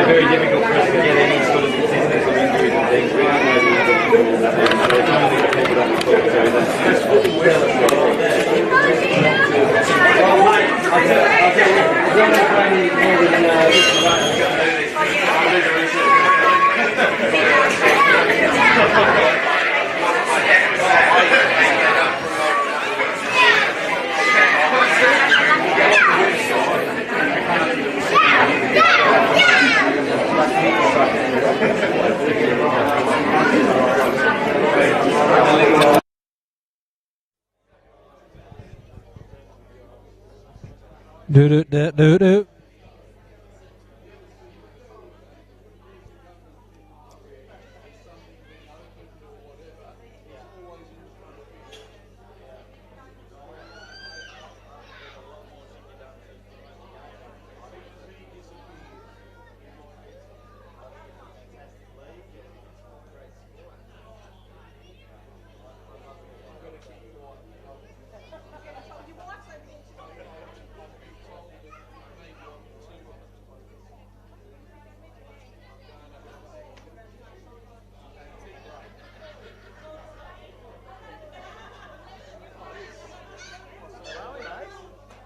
very difficult for us to get any sort of consistency or injuries and things. We don't know the individuals and so it's something that people don't talk to. That's stressful. Do.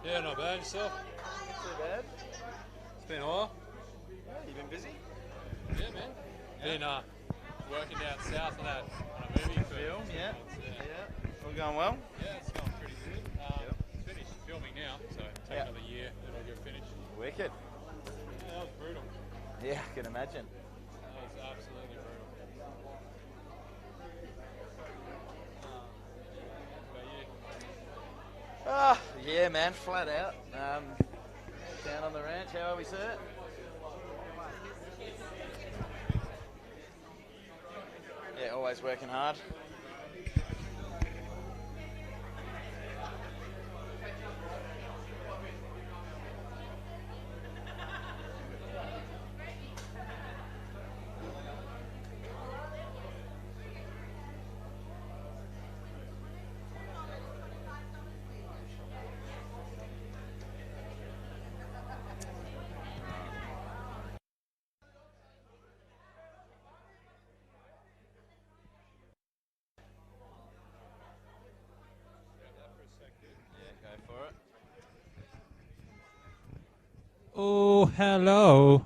Yeah, not bad. Yourself? Not too bad. It's been a while. Yeah, you been busy? Yeah, man. Been working down south on a movie Film, yeah. months, Yeah. All going well? Yeah, it's going pretty good. Finished filming now, so take another year, then I'll get finished. Wicked. Yeah, that was brutal. Yeah, I can imagine. That was absolutely brutal. What about you? Yeah, man, flat out. Down on the ranch, how are we, sir? Yeah, always working hard. Oh, hello.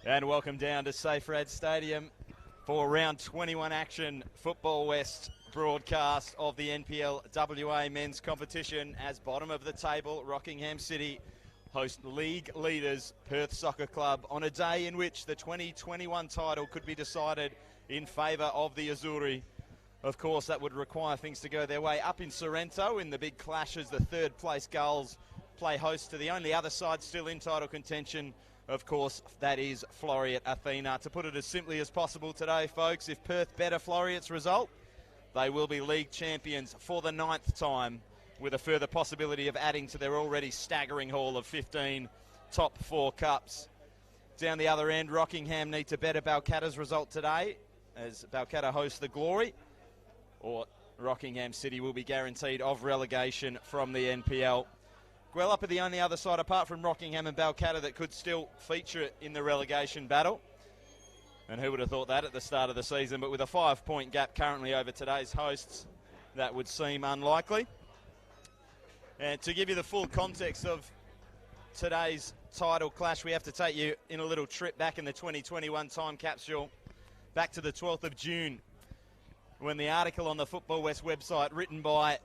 And welcome down to Saferad Stadium for round 21 action, Football West broadcast of the NPL1 men's competition as bottom of the table, Rockingham City host league leaders Perth Soccer Club on a day in which the 2021 title could be decided in favour of the Azzurri. Of course, that would require things to go their way. Up in Sorrento in the big clashes, the third place Gulls play host to the only other side still in title contention. Of course, that is Floreat Athena. To put it as simply as possible today, folks, if Perth better Floreat's result, they will be league champions for the 9th time, with a further possibility of adding to their already staggering haul of 15 top 4 cups. Down the other end, Rockingham need to better Balcatta's result today, as Balcatta hosts the Glory, or Rockingham City will be guaranteed of relegation from the NPL. Gwelup are the only other side apart from Rockingham and Balcatta that could still feature in the relegation battle. And who would have thought that at the start of the season? But with a 5-point gap currently over today's hosts, that would seem unlikely. And to give you the full context of today's title clash, we have to take you in a little trip back in the 2021 time capsule, back to the 12th of June, when the article on the Football West website, written by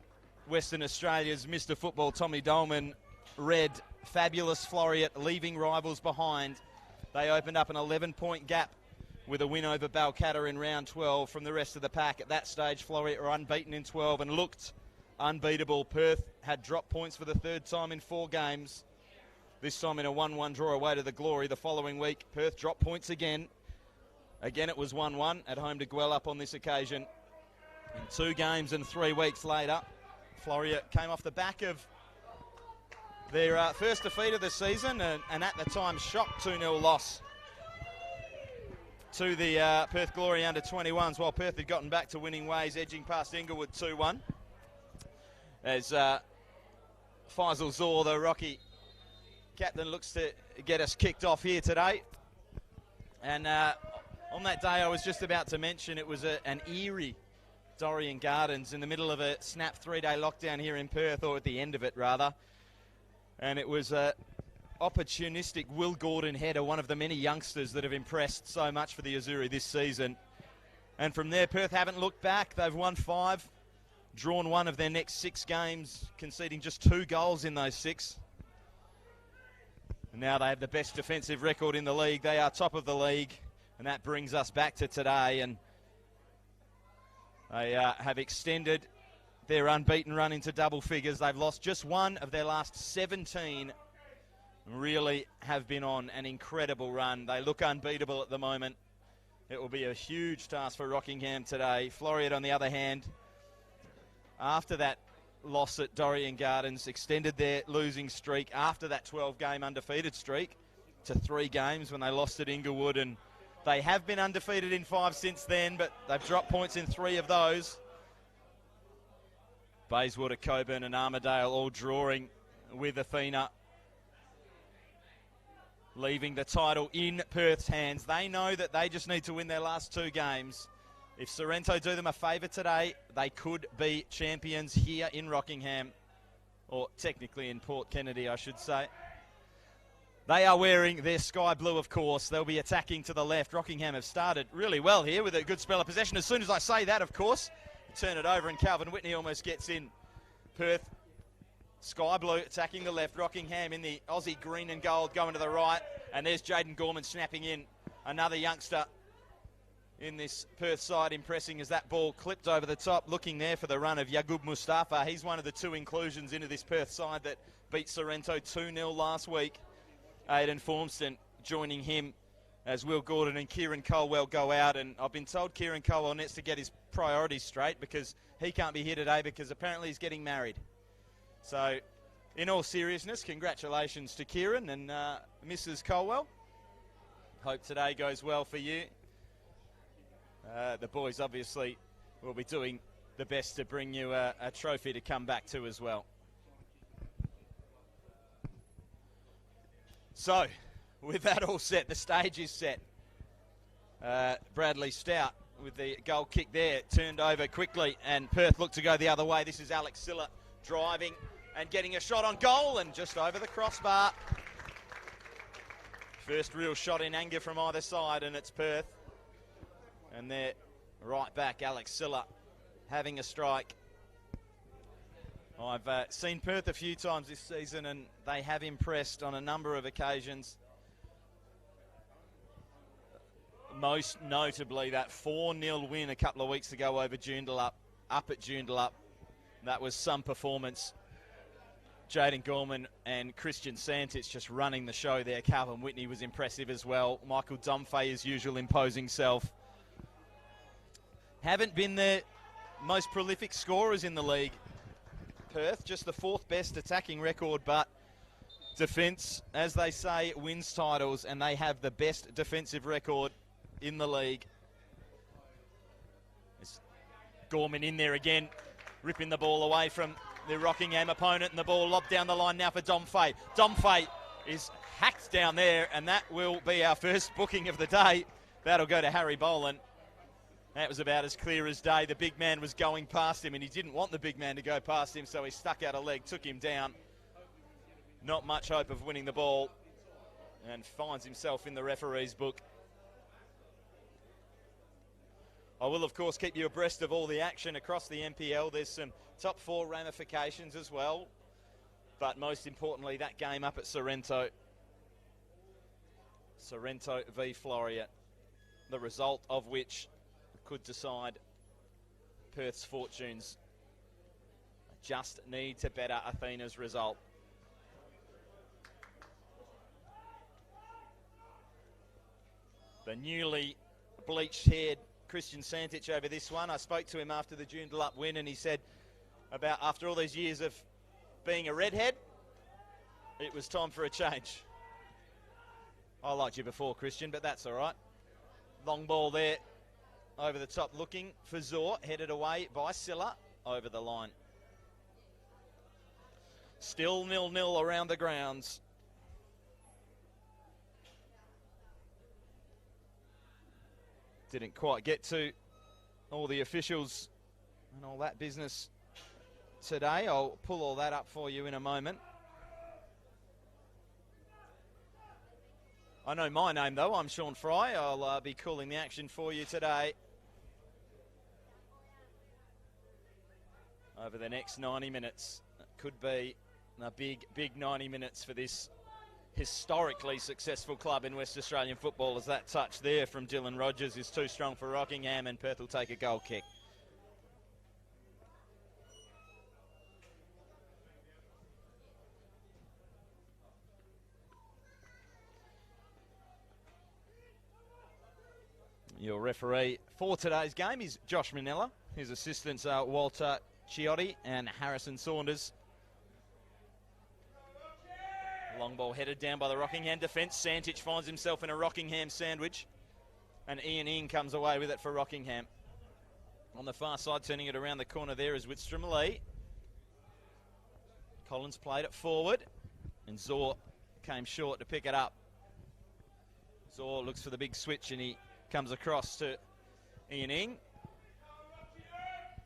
Western Australia's Mr. Football Tommy Dolman, read, "Fabulous Floreat leaving rivals behind." They opened up an 11-point gap with a win over Balcatta in round 12 from the rest of the pack. At that stage, Floreat were unbeaten in 12 and looked unbeatable. Perth had dropped points for the 3rd time in 4 games, this time in a 1-1 draw away to the Glory. The following week, Perth dropped points again. Again, it was 1-1 at home to Gwelup on this occasion. In 2 games and 3 weeks later, Floreat came off the back of their first defeat of the season and at the time shocked 2-0 loss to the Perth Glory under-21s, while Perth had gotten back to winning ways, edging past Inglewood 2-1. As Faisal Zor, the Rocky captain, looks to get us kicked off here today. And on that day I was just about to mention, it was an eerie Dorrien Gardens in the middle of a snap 3-day lockdown here in Perth, or at the end of it rather. And it was a opportunistic Will Gordon header, one of the many youngsters that have impressed so much for the Azzurri this season. And from there, Perth haven't looked back. They've won 5, drawn 1 of their next 6 games, conceding just 2 goals in those 6. And now they have the best defensive record in the league. They are top of the league, and that brings us back to today. And they have extended their unbeaten run into double figures. They've lost just 1 of their last 17. Really have been on an incredible run. They look unbeatable at the moment. It will be a huge task for Rockingham today. Floreat, on the other hand, after that loss at Dorrien Gardens, extended their losing streak after that 12-game undefeated streak to 3 games when they lost at Inglewood, and they have been undefeated in 5 since then, but they've dropped points in 3 of those. Bayswater, Coburn and Armidale all drawing with Athena, leaving the title in Perth's hands. They know that they just need to win their last 2 games. If Sorrento do them a favour today, they could be champions here in Rockingham, or technically in Port Kennedy, I should say. They are wearing their sky blue, of course. They'll be attacking to the left. Rockingham have started really well here with a good spell of possession. As soon as I say that, of course, turn it over and Calvin Whitney almost gets in. Perth, sky blue, attacking the left. Rockingham in the Aussie green and gold going to the right. And there's Jaden Gorman snapping in, another youngster in this Perth side, impressing as that ball clipped over the top. Looking there for the run of Yagub Mustafa. He's one of the 2 inclusions into this Perth side that beat Sorrento 2-0 last week. Aidan Formston joining him as Will Gordon and Kieran Colwell go out. And I've been told Kieran Colwell needs to get his priorities straight because he can't be here today because apparently he's getting married. So, in all seriousness, congratulations to Kieran and Mrs. Colwell. Hope today goes well for you. The boys obviously will be doing the best to bring you a trophy to come back to as well. So, with that all set, the stage is set. Bradley Stout with the goal kick there, turned over quickly, and Perth look to go the other way. This is Alex Silla driving and getting a shot on goal, and just over the crossbar. First real shot in anger from either side, and it's Perth. And they're right back, Alex Silla having a strike. I've seen Perth a few times this season, and they have impressed on a number of occasions. Most notably that 4-0 win a couple of weeks ago over Joondalup, up at Joondalup. That was some performance. Jaden Gorman and Christian Santich just running the show there. Calvin Whitney was impressive as well. Michael Domfay, his usual imposing self. Haven't been the most prolific scorers in the league. Perth, just the 4th best attacking record, but defence, as they say, wins titles, and they have the best defensive record in the league. There's Gorman in there again, ripping the ball away from the Rockingham opponent, and the ball lobbed down the line now for Domfay. Domfay is hacked down there, and that will be our first booking of the day. That'll go to Harry Boland. That was about as clear as day. The big man was going past him, and he didn't want the big man to go past him, so he stuck out a leg, took him down. Not much hope of winning the ball, and finds himself in the referee's book. I will, of course, keep you abreast of all the action across the NPL. There's some top 4 ramifications as well, but most importantly, that game up at Sorrento. Sorrento v Floreat, the result of which could decide Perth's fortunes. Just need to better Athena's result. The newly bleached-haired Christian Santich over this one. I spoke to him after the Joondalup win, and he said about after all these years of being a redhead, it was time for a change. I liked you before, Christian, but that's all right. Long ball there. Over the top looking for Zor, headed away by Silla over the line. Still 0-0 around the grounds. Didn't quite get to all the officials and all that business today. I'll pull all that up for you in a moment. I know my name though, I'm Sean Fry. I'll be calling the action for you today. Over the next 90 minutes. It could be a big 90 minutes for this historically successful club in West Australian football, as that touch there from Dylan Rogers is too strong for Rockingham, and Perth will take a goal kick. Your referee for today's game is Josh Manella. His assistants are Walter Chiotti and Harrison Saunders. Long ball headed down by the Rockingham defence. Santich finds himself in a Rockingham sandwich, and Ian Ing comes away with it for Rockingham. On the far side, turning it around the corner there is Whitstrom Lee. Collins played it forward, and Zor came short to pick it up. Zor looks for the big switch, and he comes across to Ian Ing.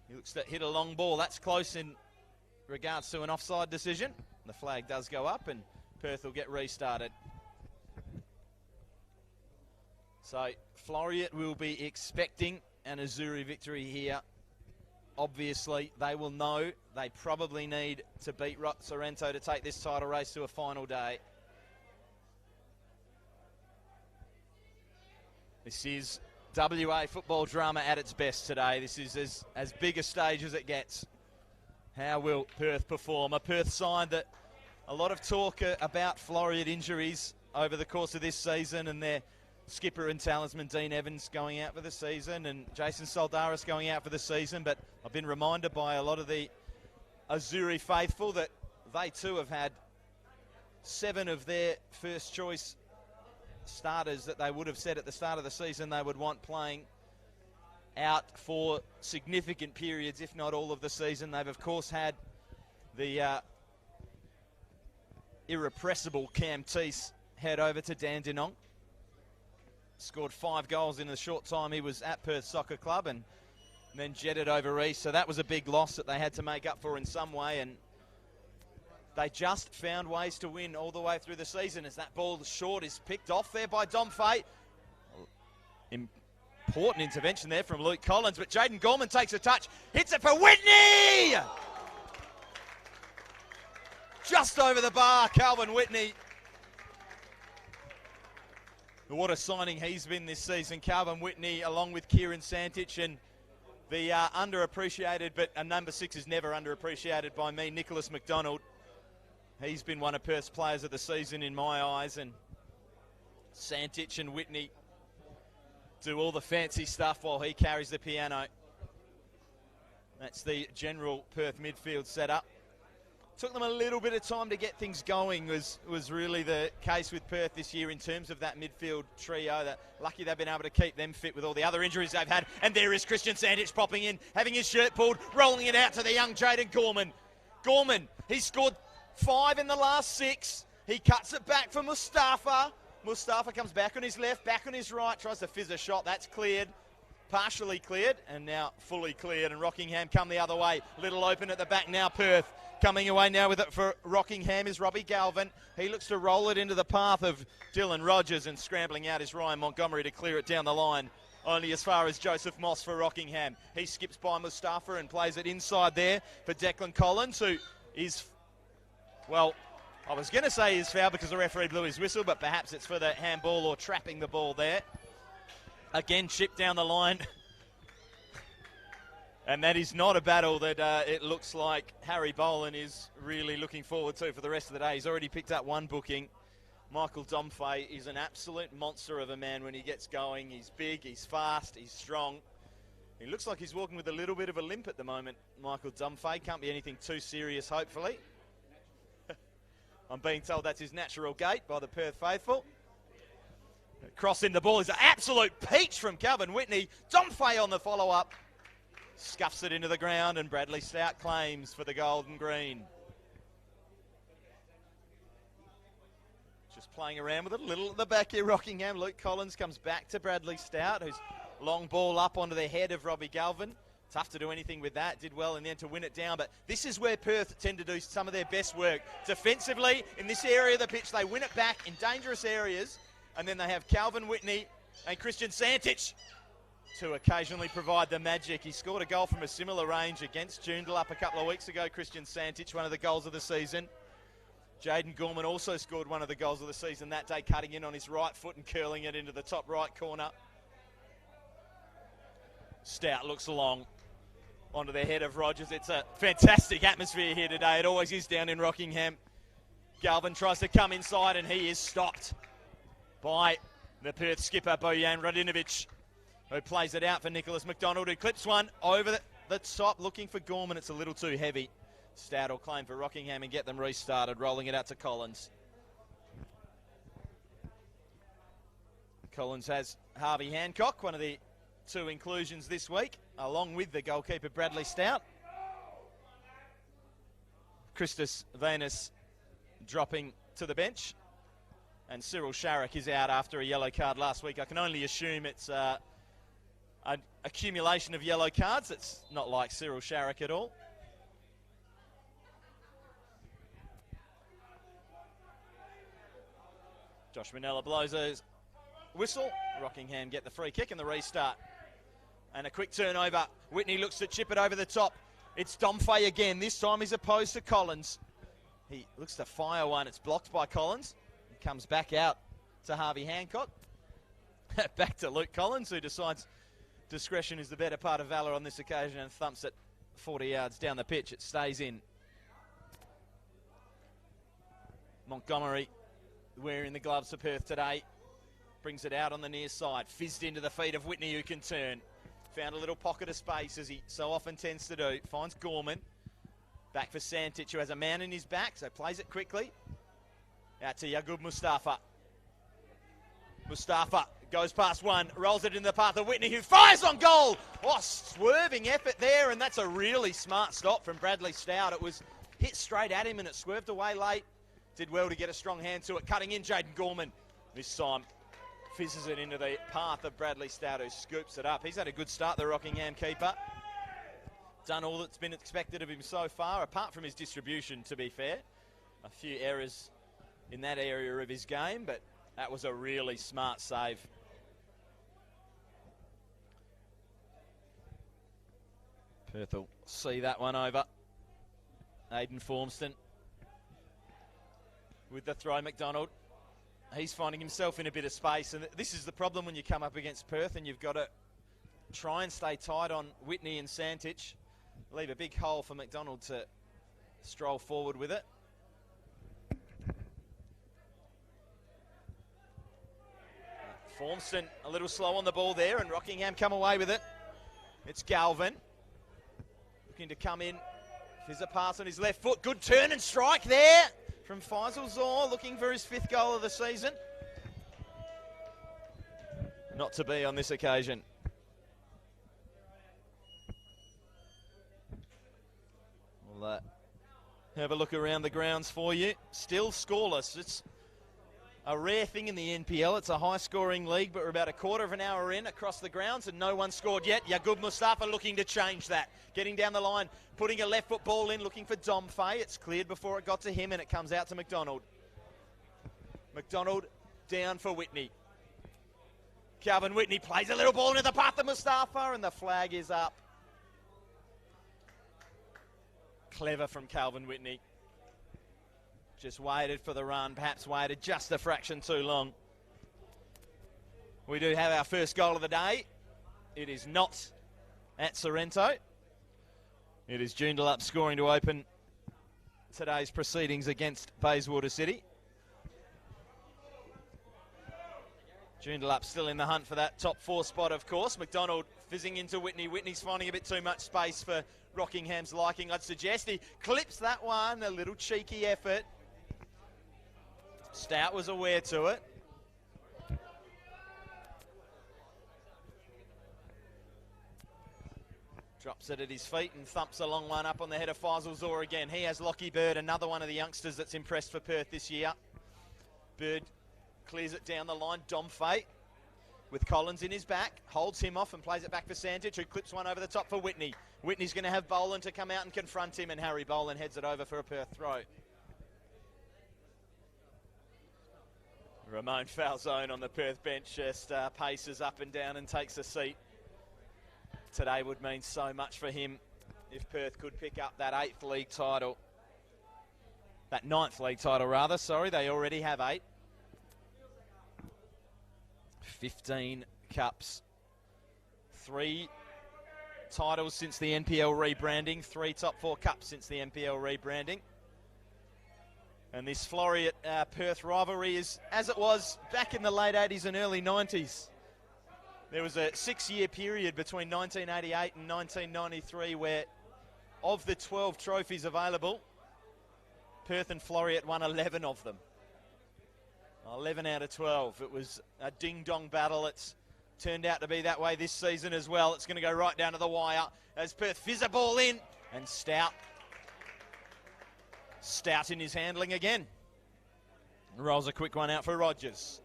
He looks to hit a long ball. That's close in regards to an offside decision. The flag does go up, and Perth will get restarted. So Floreat will be expecting an Azzurri victory here. Obviously, they will know they probably need to beat Sorrento to take this title race to a final day. This is WA football drama at its best today. This is as big a stage as it gets. How will Perth perform? A Perth side that a lot of talk about Floreat injuries over the course of this season, and their skipper and talisman Dean Evans going out for the season, and Jason Soldaris going out for the season. But I've been reminded by a lot of the Azzurri faithful that they too have had 7 of their first choice starters that they would have said at the start of the season they would want playing out for significant periods, if not all of the season. They've of course had the irrepressible Cam Teese head over to Dandenong. Scored 5 goals in the short time he was at Perth Soccer Club, and then jetted over east. So that was a big loss that they had to make up for in some way, and They just found ways to win all the way through the season as that ball short is picked off there by Dom Fay. Important intervention there from Luke Collins, but Jaden Gorman takes a touch, hits it for Whitney! Just over the bar, Calvin Whitney. What a signing he's been this season, Calvin Whitney, along with Kieran Santich, and the underappreciated, but a number 6 is never underappreciated by me, Nicholas McDonald. He's been one of Perth's players of the season in my eyes, and Santich and Whitney do all the fancy stuff while he carries the piano. That's the general Perth midfield setup. Took them a little bit of time to get things going, was really the case with Perth this year in terms of that midfield trio. That lucky they've been able to keep them fit with all the other injuries they've had. And there is Christian Sandich popping in, having his shirt pulled, rolling it out to the young Jaden Gorman. Gorman, he scored 5 in the last 6. He cuts it back for Mustafa. Mustafa comes back on his left, back on his right, tries to fizz a shot. That's cleared. Partially cleared, and now fully cleared. And Rockingham come the other way. Little open at the back now, Perth. Coming away now with it for Rockingham is Robbie Galvin. He looks to roll it into the path of Dylan Rogers, and scrambling out is Ryan Montgomery to clear it down the line. Only as far as Joseph Moss for Rockingham. He skips by Mustafa and plays it inside there for Declan Collins, who is, well, I was going to say he's fouled because the referee blew his whistle, but perhaps it's for the handball or trapping the ball there. Again, chipped down the line. And that is not a battle that it looks like Harry Boland is really looking forward to for the rest of the day. He's already picked up 1 booking. Michael Domfay is an absolute monster of a man when he gets going. He's big, he's fast, he's strong. He looks like he's walking with a little bit of a limp at the moment, Michael Domfay. Can't be anything too serious, hopefully. I'm being told that's his natural gait by the Perth faithful. Crossing the ball is an absolute peach from Calvin Whitney. Domfay on the follow-up. Scuffs it into the ground, and Bradley Stout claims for the Golden Green. Just playing around with it a little at the back here, Rockingham. Luke Collins comes back to Bradley Stout, who's long ball up onto the head of Robbie Galvin. Tough to do anything with that. Did well in the end to win it down, but this is where Perth tend to do some of their best work. Defensively, in this area of the pitch, they win it back in dangerous areas, and then they have Calvin Whitney and Christian Santich to occasionally provide the magic. He scored a goal from a similar range against Joondalup a couple of weeks ago. Christian Santich, one of the goals of the season. Jaden Gorman also scored one of the goals of the season that day, cutting in on his right foot and curling it into the top right corner. Stout looks long onto the head of Rogers. It's a fantastic atmosphere here today. It always is down in Rockingham. Galvin tries to come inside, and he is stopped by the Perth skipper, Bojan Radinovic, who plays it out for Nicholas McDonald, who clips one over the top, looking for Gorman. It's a little too heavy. Stout will claim for Rockingham and get them restarted, rolling it out to Collins. Collins has Harvey Hancock, one of the 2 inclusions this week, along with the goalkeeper Bradley Stout. Christus Venus dropping to the bench. And Cyril Sharrock is out after a yellow card last week. I can only assume it's an accumulation of yellow cards. It's not like Cyril Sharrock at all. Josh Manella blows his whistle. Rockingham get the free kick and the restart. And a quick turnover. Whitney looks to chip it over the top. It's Domfay again. This time he's opposed to Collins. He looks to fire one. It's blocked by Collins. He comes back out to Harvey Hancock. Back to Luke Collins, who decides discretion is the better part of valour on this occasion and thumps it 40 yards down the pitch. It stays in. Montgomery wearing the gloves for Perth today. Brings it out on the near side. Fizzed into the feet of Whitney, who can turn. Found a little pocket of space, as he so often tends to do. Finds Gorman. Back for Santich, who has a man in his back, so plays it quickly. Out to Yaqub Mustafa. Mustafa goes past one, rolls it in the path of Whitney, who fires on goal. Oh, swerving effort there, and that's a really smart stop from Bradley Stout. It was hit straight at him, and it swerved away late. Did well to get a strong hand to it. Cutting in, Jaden Gorman. This time, fizzes it into the path of Bradley Stout, who scoops it up. He's had a good start, the Rockingham keeper. Done all that's been expected of him so far, apart from his distribution, to be fair. a few errors in that area of his game, but that was a really smart save. Perth will see that one over. Aidan Formston with the throw. McDonald, he's finding himself in a bit of space, and this is the problem when you come up against Perth and you've got to try and stay tight on Whitney and Santich. Leave a big hole for McDonald to stroll forward with it. Formston a little slow on the ball there, and Rockingham come away with it. It's Galvin looking to come in. Here's a pass on his left foot. Good turn and strike there from Faisal Zor, looking for his 5th goal of the season. Not to be on this occasion. We'll have a look around the grounds for you. Still scoreless. It's a rare thing in the NPL. It's a high-scoring league, but we're about a quarter of an hour in across the grounds and no one scored yet. Yaqub Mustafa looking to change that. Getting down the line, putting a left foot ball in, looking for Dom Fay. It's cleared before it got to him and it comes out to McDonald. McDonald down for Whitney. Calvin Whitney plays a little ball into the path of Mustafa and the flag is up. Clever from Calvin Whitney. Just waited for the run, perhaps waited just a fraction too long. We do have our first goal of the day. It is not at Sorrento. It is Joondalup scoring to open today's proceedings against Bayswater City. Joondalup still in the hunt for that top 4 spot, of course. McDonald fizzing into Whitney. Whitney's finding a bit too much space for Rockingham's liking, I'd suggest. He clips that one, a little cheeky effort. Stout was aware to it. Drops it at his feet and thumps a long one up on the head of Faisal Zor again. He has Lockie Bird, another one of the youngsters that's impressed for Perth this year. Bird clears it down the line. Dom Fay with Collins in his back, holds him off and plays it back for Santich, who clips one over the top for Whitney. Whitney's going to have Boland to come out and confront him, and Harry Boland heads it over for a Perth throw. Ramon Falzone on the Perth bench just paces up and down and takes a seat. Today would mean so much for him if Perth could pick up that 8th league title. That 9th league title, rather. Sorry, they already have 8. 15 cups. 3 titles since the NPL rebranding. 3 top 4 cups since the NPL rebranding. And this Floreat-Perth rivalry is as it was back in the late 80s and early 90s. There was a 6-year period between 1988 and 1993 where, of the 12 trophies available, Perth and Floreat won 11 of them. 11 out of 12. It was a ding-dong battle. It's turned out to be that way this season as well. It's going to go right down to the wire as Perth fizz a ball in, and Stout in his handling again. Rolls a quick one out for Rogers.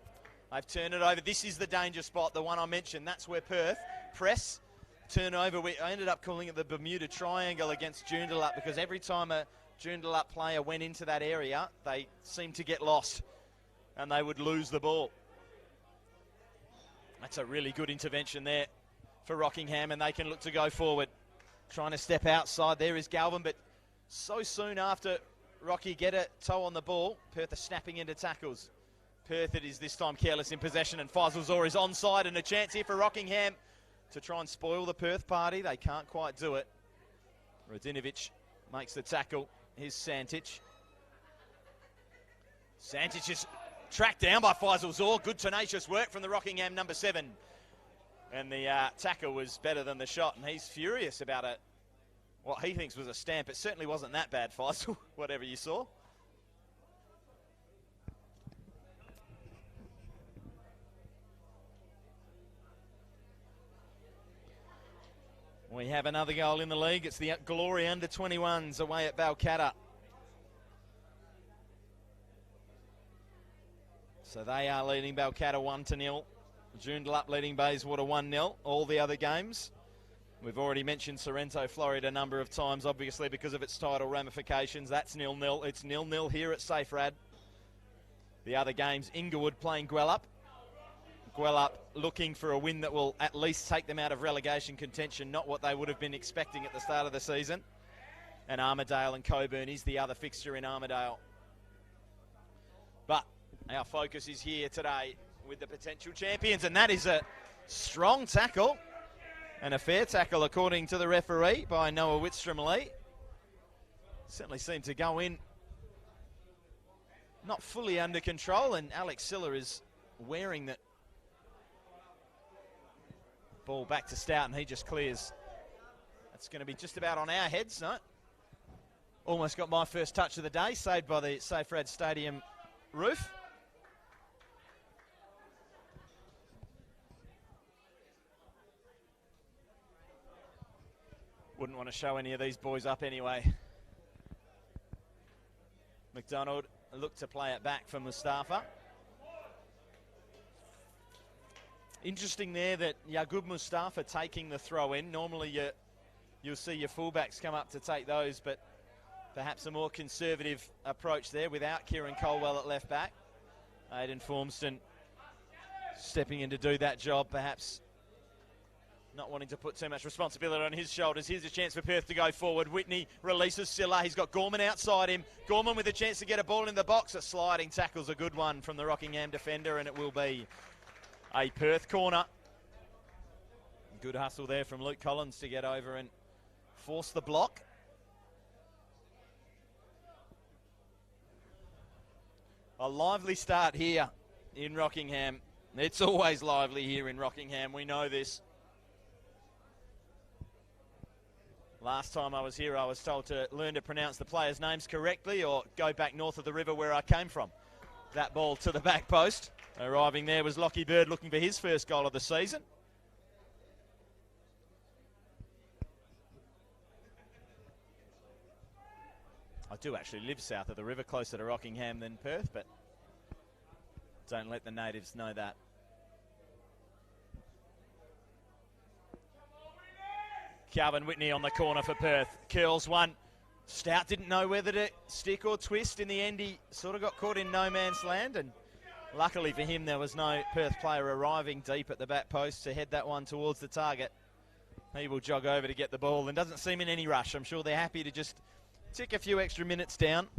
They've turned it over. This is the danger spot, the one I mentioned. That's where Perth press, turn over. I ended up calling it the Bermuda Triangle against Joondalup because every time a Joondalup player went into that area, they seemed to get lost and they would lose the ball. That's a really good intervention there for Rockingham, and they can look to go forward. Trying to step outside. There is Galvin, but so soon after Rocky get a toe on the ball, Perth are snapping into tackles. Perth, it is this time careless in possession, and Faisal Zor is onside, and a chance here for Rockingham to try and spoil the Perth party. They can't quite do it. Radinovic makes the tackle. Here's Santich. Santich is tracked down by Faisal Zor. Good tenacious work from the Rockingham number 7. And the tackle was better than the shot, and he's furious about it. What he thinks was a stamp. It certainly wasn't that bad, Faisal, whatever you saw. We have another goal in the league. It's the Glory under-21s away at Balcatta. So they are leading Balcatta 1-0. Joondalup leading Bayswater 1-0. All the other games We've already mentioned Sorrento, Florida a number of times, obviously because of its title ramifications. That's 0-0. It's 0-0 here at Safe Rad. The other games, Inglewood playing Gwelup. Gwelup looking for a win that will at least take them out of relegation contention, not what they would have been expecting at the start of the season. And Armidale and Coburn is the other fixture in Armidale. But our focus is here today with the potential champions, and that is a strong tackle and a fair tackle according to the referee by Noah Whitstrom-Lee. Certainly seemed to go in not fully under control, and Alex Siller is wearing that ball back to Stout, and he just clears. That's going to be just about on our heads, no? Almost got my first touch of the day, saved by the Safe Rad Stadium roof. Wouldn't want to show any of these boys up anyway. McDonald looked to play it back for Mustafa. Interesting there that Yaqub Mustafa taking the throw in. Normally you'll see your fullbacks come up to take those, but perhaps a more conservative approach there without Kieran Colwell at left back. Aidan Formston stepping in to do that job, perhaps not wanting to put too much responsibility on his shoulders. Here's a chance for Perth to go forward. Whitney releases Siller. He's got Gorman outside him. Gorman with a chance to get a ball in the box. A sliding tackle's a good one from the Rockingham defender, and it will be a Perth corner. Good hustle there from Luke Collins to get over and force the block. A lively start here in Rockingham. It's always lively here in Rockingham. We know this. Last time I was here, I was told to learn to pronounce the players' names correctly or go back north of the river where I came from. That ball to the back post. Arriving there was Lockie Bird looking for his first goal of the season. I do actually live south of the river, closer to Rockingham than Perth, but don't let the natives know that. Calvin Whitney on the corner for Perth. Curls one. Stout didn't know whether to stick or twist. In the end, he sort of got caught in no man's land, and luckily for him, there was no Perth player arriving deep at the back post to head that one towards the target. He will jog over to get the ball and doesn't seem in any rush. I'm sure they're happy to just tick a few extra minutes down.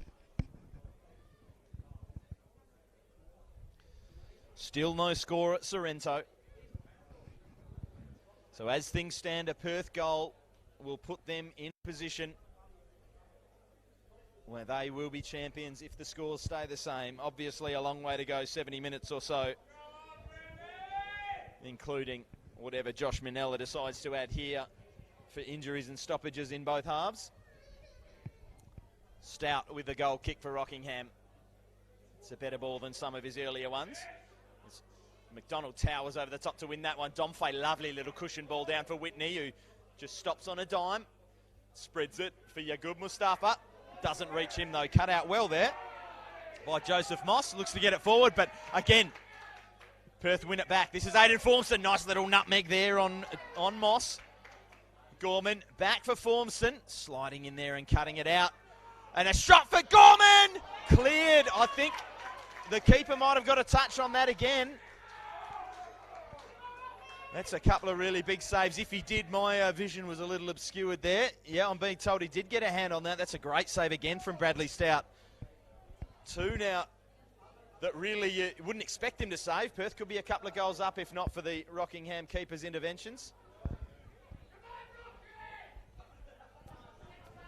Still no score at Sorrento. So as things stand, a Perth goal will put them in position where they will be champions if the scores stay the same. Obviously a long way to go, 70 minutes or so, including whatever Josh Minella decides to add here for injuries and stoppages in both halves. Stout with the goal kick for Rockingham. It's a better ball than some of his earlier ones. McDonald towers over the top to win that one. Domfay, lovely little cushion ball down for Whitney, who just stops on a dime. Spreads it for Yaqub Mustafa. Doesn't reach him though. Cut out well there by Joseph Moss. Looks to get it forward, but again, Perth win it back. This is Aidan Formston. Nice little nutmeg there on Moss. Gorman back for Formston. Sliding in there and cutting it out. And a shot for Gorman! Cleared. I think the keeper might have got a touch on that again. That's a couple of really big saves. If he did, my vision was a little obscured there. Yeah, I'm being told he did get a hand on that. That's a great save again from Bradley Stout. Two now that really you wouldn't expect him to save. Perth could be a couple of goals up if not for the Rockingham keeper's interventions.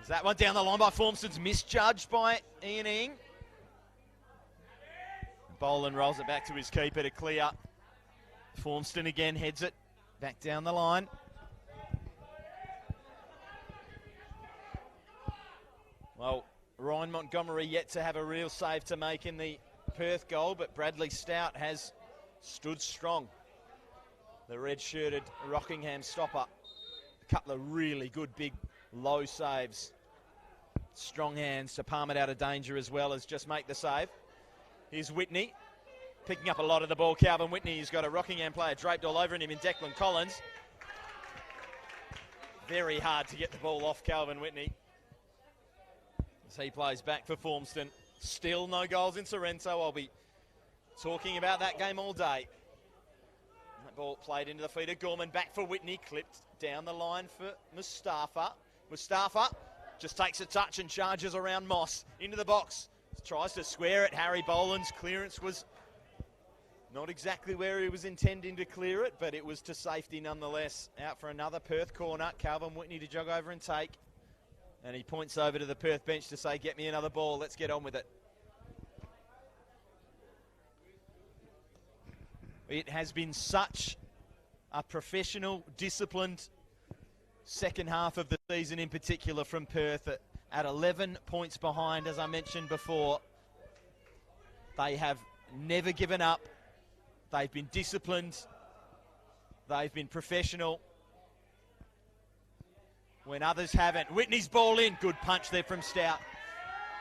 Is that one down the line by Formston's misjudged by Ian Ing. Boland rolls it back to his keeper to clear. Formston again heads it back down the line. Well, Ryan Montgomery yet to have a real save to make in the Perth goal, but Bradley Stout has stood strong. The red-shirted Rockingham stopper. A couple of really good big low saves. Strong hands to palm it out of danger as well as just make the save. Here's Whitney. Picking up a lot of the ball, Calvin Whitney. He's got a Rockingham player draped all over him in Declan Collins. Very hard to get the ball off Calvin Whitney. As he plays back for Formston. Still no goals in Sorrento. I'll be talking about that game all day. That ball played into the feet of Gorman. Back for Whitney. Clipped down the line for Mustafa. Mustafa just takes a touch and charges around Moss. Into the box. Tries to square it. Harry Boland's clearance was not exactly where he was intending to clear it, but it was to safety nonetheless. Out for another Perth corner. Calvin Whitney to jog over and take. And he points over to the Perth bench to say, get me another ball. Let's get on with it. It has been such a professional, disciplined second half of the season in particular from Perth at 11 points behind, as I mentioned before. They have never given up. They've been disciplined. They've been professional when others haven't. Whitney's ball in. Good punch there from Stout.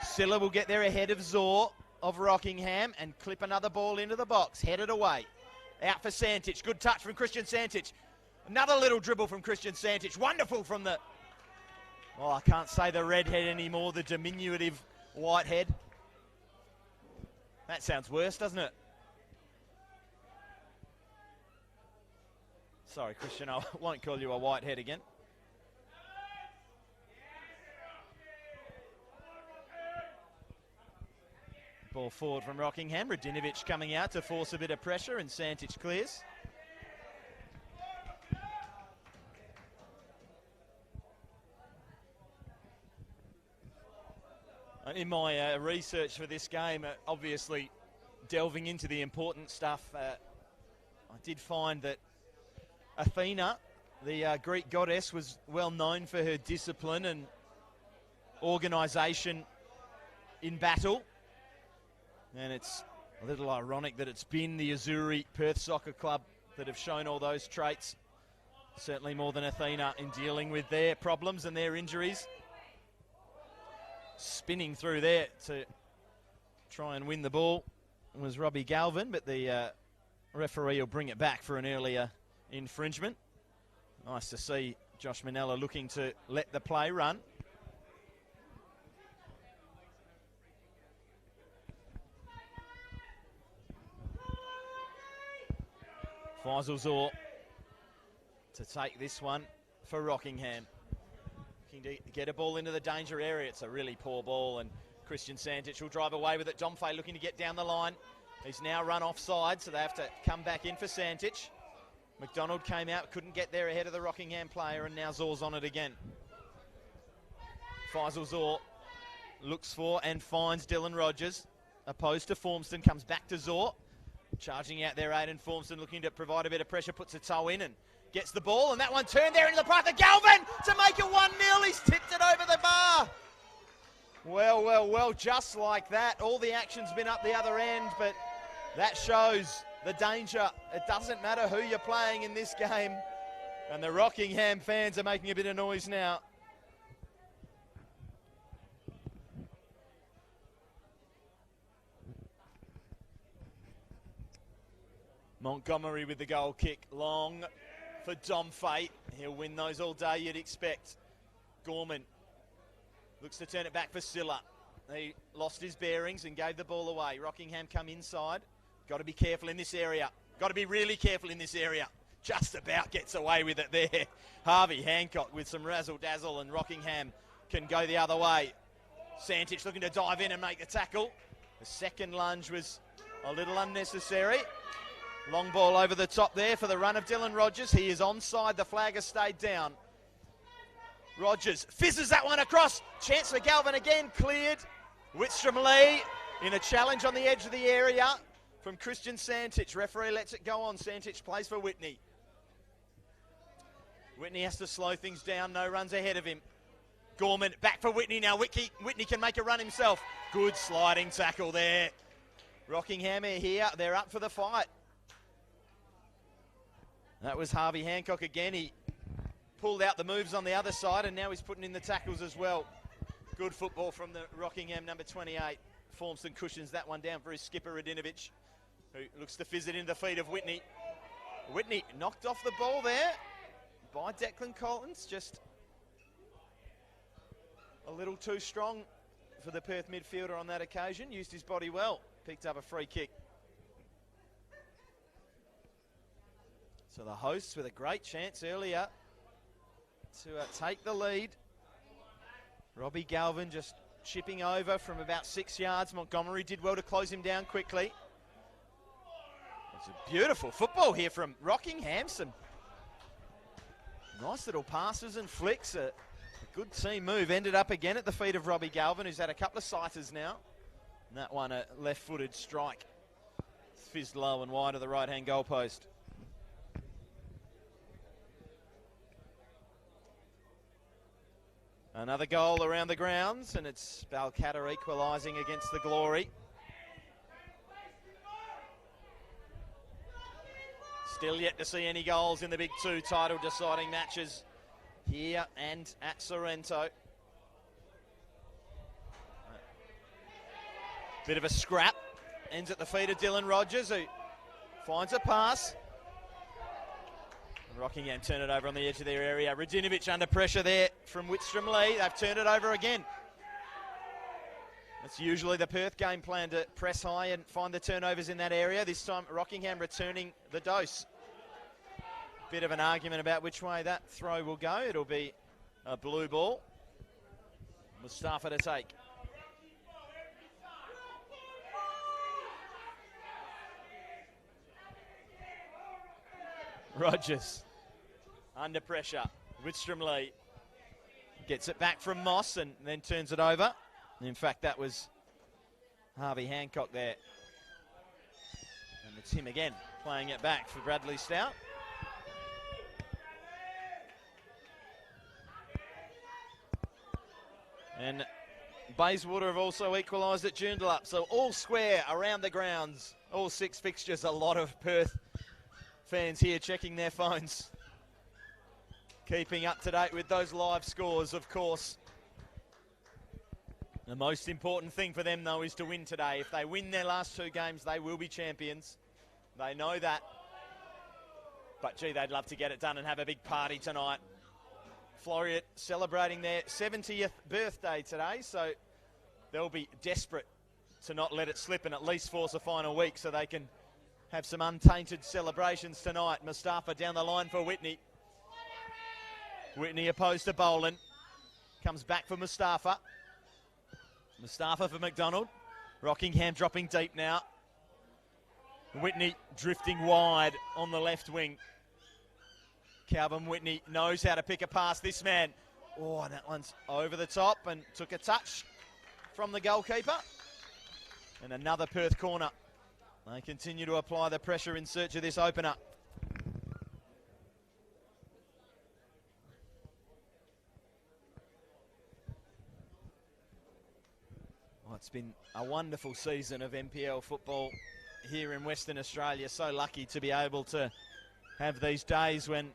Silla will get there ahead of Zor of Rockingham and clip another ball into the box. Headed away. Out for Santich. Good touch from Christian Santich. Another little dribble from Christian Santich. Wonderful from the... Oh, I can't say the redhead anymore. The diminutive Whitehead. That sounds worse, doesn't it? Sorry, Christian. I won't call you a Whitehead again. Ball forward from Rockingham. Radinovic coming out to force a bit of pressure, and Santich clears. In my research for this game, obviously delving into the important stuff, I did find that Athena, the Greek goddess, was well known for her discipline and organisation in battle. And it's a little ironic that it's been the Azzurri Perth Soccer Club that have shown all those traits. Certainly more than Athena in dealing with their problems and their injuries. Spinning through there to try and win the ball was Robbie Galvin, but the referee will bring it back for an earlier infringement. Nice to see Josh Manella looking to let the play run. Faisal Zor to take this one for Rockingham. Looking to get a ball into the danger area. It's a really poor ball, and Christian Santich will drive away with it. Domfay looking to get down the line. He's now run offside, so they have to come back in for Santich. McDonald came out, couldn't get there ahead of the Rockingham player, and now Zor's on it again. Faisal Zor looks for and finds Dylan Rogers. Opposed to Formston, comes back to Zor. Charging out there, Aiden Formston looking to provide a bit of pressure, puts a toe in and gets the ball, and that one turned there into the path of Galvin to make it 1-0. He's tipped it over the bar. Well, well, well, just like that. All the action's been up the other end, but that shows the danger. It doesn't matter who you're playing in this game. And the Rockingham fans are making a bit of noise now. Montgomery with the goal kick. Long for Domfay. He'll win those all day, you'd expect. Gorman looks to turn it back for Silla. He lost his bearings and gave the ball away. Rockingham come inside. Got to be careful in this area. Got to be really careful in this area. Just about gets away with it there. Harvey Hancock with some razzle-dazzle, and Rockingham can go the other way. Santich looking to dive in and make the tackle. The second lunge was a little unnecessary. Long ball over the top there for the run of Dylan Rogers. He is onside. The flag has stayed down. Rogers fizzes that one across. Chance for Galvin again. Cleared. Whitstrom Lee in a challenge on the edge of the area from Christian Santich. Referee lets it go on. Santich plays for Whitney. Whitney has to slow things down. No runs ahead of him. Gorman back for Whitney now. Whitney can make a run himself. Good sliding tackle there. Rockingham are here. They're up for the fight. That was Harvey Hancock again. He pulled out the moves on the other side, and now he's putting in the tackles as well. Good football from the Rockingham number 28. Formston cushions that one down for his skipper, Radinovic, who looks to fizz it in the feet of Whitney. Whitney knocked off the ball there by Declan Collins, just little too strong for the Perth midfielder on that occasion. Used his body well. Picked up a free kick. So the hosts with a great chance earlier to take the lead. Robbie Galvin just chipping over from about 6 yards. Montgomery did well to close him down quickly. It's a beautiful football here from Rockingham. Some nice little passes and flicks. A good team move. Ended up again at the feet of Robbie Galvin, who's had a couple of sighters now. And that one, a left-footed strike. Fizzed low and wide of the right-hand goalpost. Another goal around the grounds, and it's Balcatta equalising against the Glory. Still yet to see any goals in the big two title deciding matches here and at Sorrento. Bit of a scrap. Ends at the feet of Dylan Rogers, who finds a pass. Rockingham turn it over on the edge of their area. Radinovic under pressure there from Whitstrom Lee. They've turned it over again. That's usually the Perth game plan, to press high and find the turnovers in that area. This time Rockingham returning the dose. Bit of an argument about which way that throw will go. It'll be a blue ball. Mustafa to take. Rogers under pressure. Whitstrom Lee gets it back from Moss and then turns it over. In fact, that was Harvey Hancock there. And it's him again playing it back for Bradley Stout. And Bayswater have also equalised at Joondalup. So all square around the grounds. All 6 fixtures. A lot of Perth fans here checking their phones. Keeping up to date with those live scores, of course. The most important thing for them, though, is to win today. If they win their last 2 games, they will be champions. They know that. But, gee, they'd love to get it done and have a big party tonight. Floriat celebrating their 70th birthday today, so they'll be desperate to not let it slip and at least force a final week so they can have some untainted celebrations tonight. Mustafa down the line for Whitney. Whitney opposed to Boland. Comes back for Mustafa. Mustafa for McDonald. Rockingham dropping deep now. Whitney drifting wide on the left wing. Calvin Whitney knows how to pick a pass. This man, oh, that one's over the top and took a touch from the goalkeeper. And another Perth corner. They continue to apply the pressure in search of this opener. Well, it's been a wonderful season of NPL football here in Western Australia. So lucky to be able to have these days when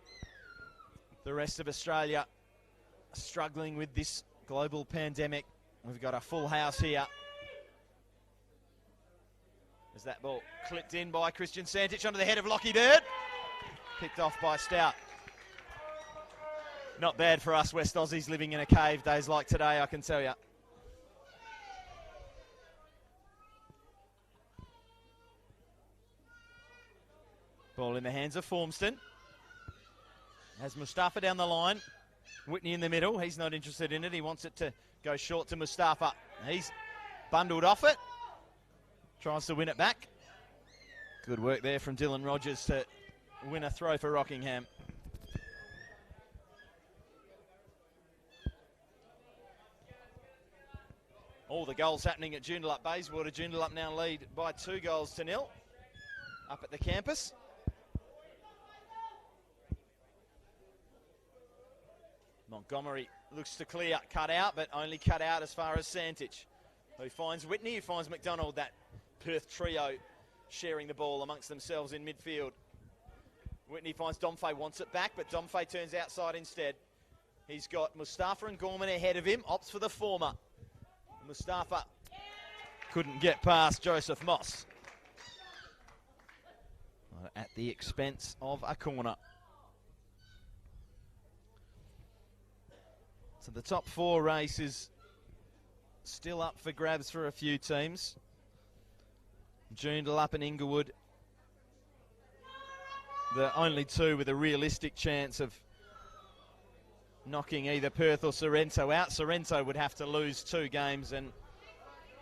the rest of Australia are struggling with this global pandemic. We've got a full house here. As that ball clipped in by Christian Santich onto the head of Lockie Bird. Picked off by Stout. Not bad for us West Aussies living in a cave days like today, I can tell you. Ball in the hands of Formston. Has Mustafa down the line. Whitney in the middle. He's not interested in it. He wants it to go short to Mustafa. He's bundled off it. Tries to win it back. Good work there from Dylan Rogers to win a throw for Rockingham. All the goals happening at Joondalup Bayswater. Joondalup now lead by 2-0 up at the campus. Montgomery looks to clear, cut out, but only cut out as far as Santich, who finds Whitney, who finds McDonald. That Perth trio sharing the ball amongst themselves in midfield. Whitney finds Domfay, wants it back, but Domfay turns outside instead. He's got Mustafa and Gorman ahead of him, opts for the former. Mustafa couldn't get past Joseph Moss. At the expense of a corner. So the top 4 race is still up for grabs for a few teams. Joondalup and Inglewood, the only two with a realistic chance of knocking either Perth or Sorrento out. Sorrento would have to lose 2 games and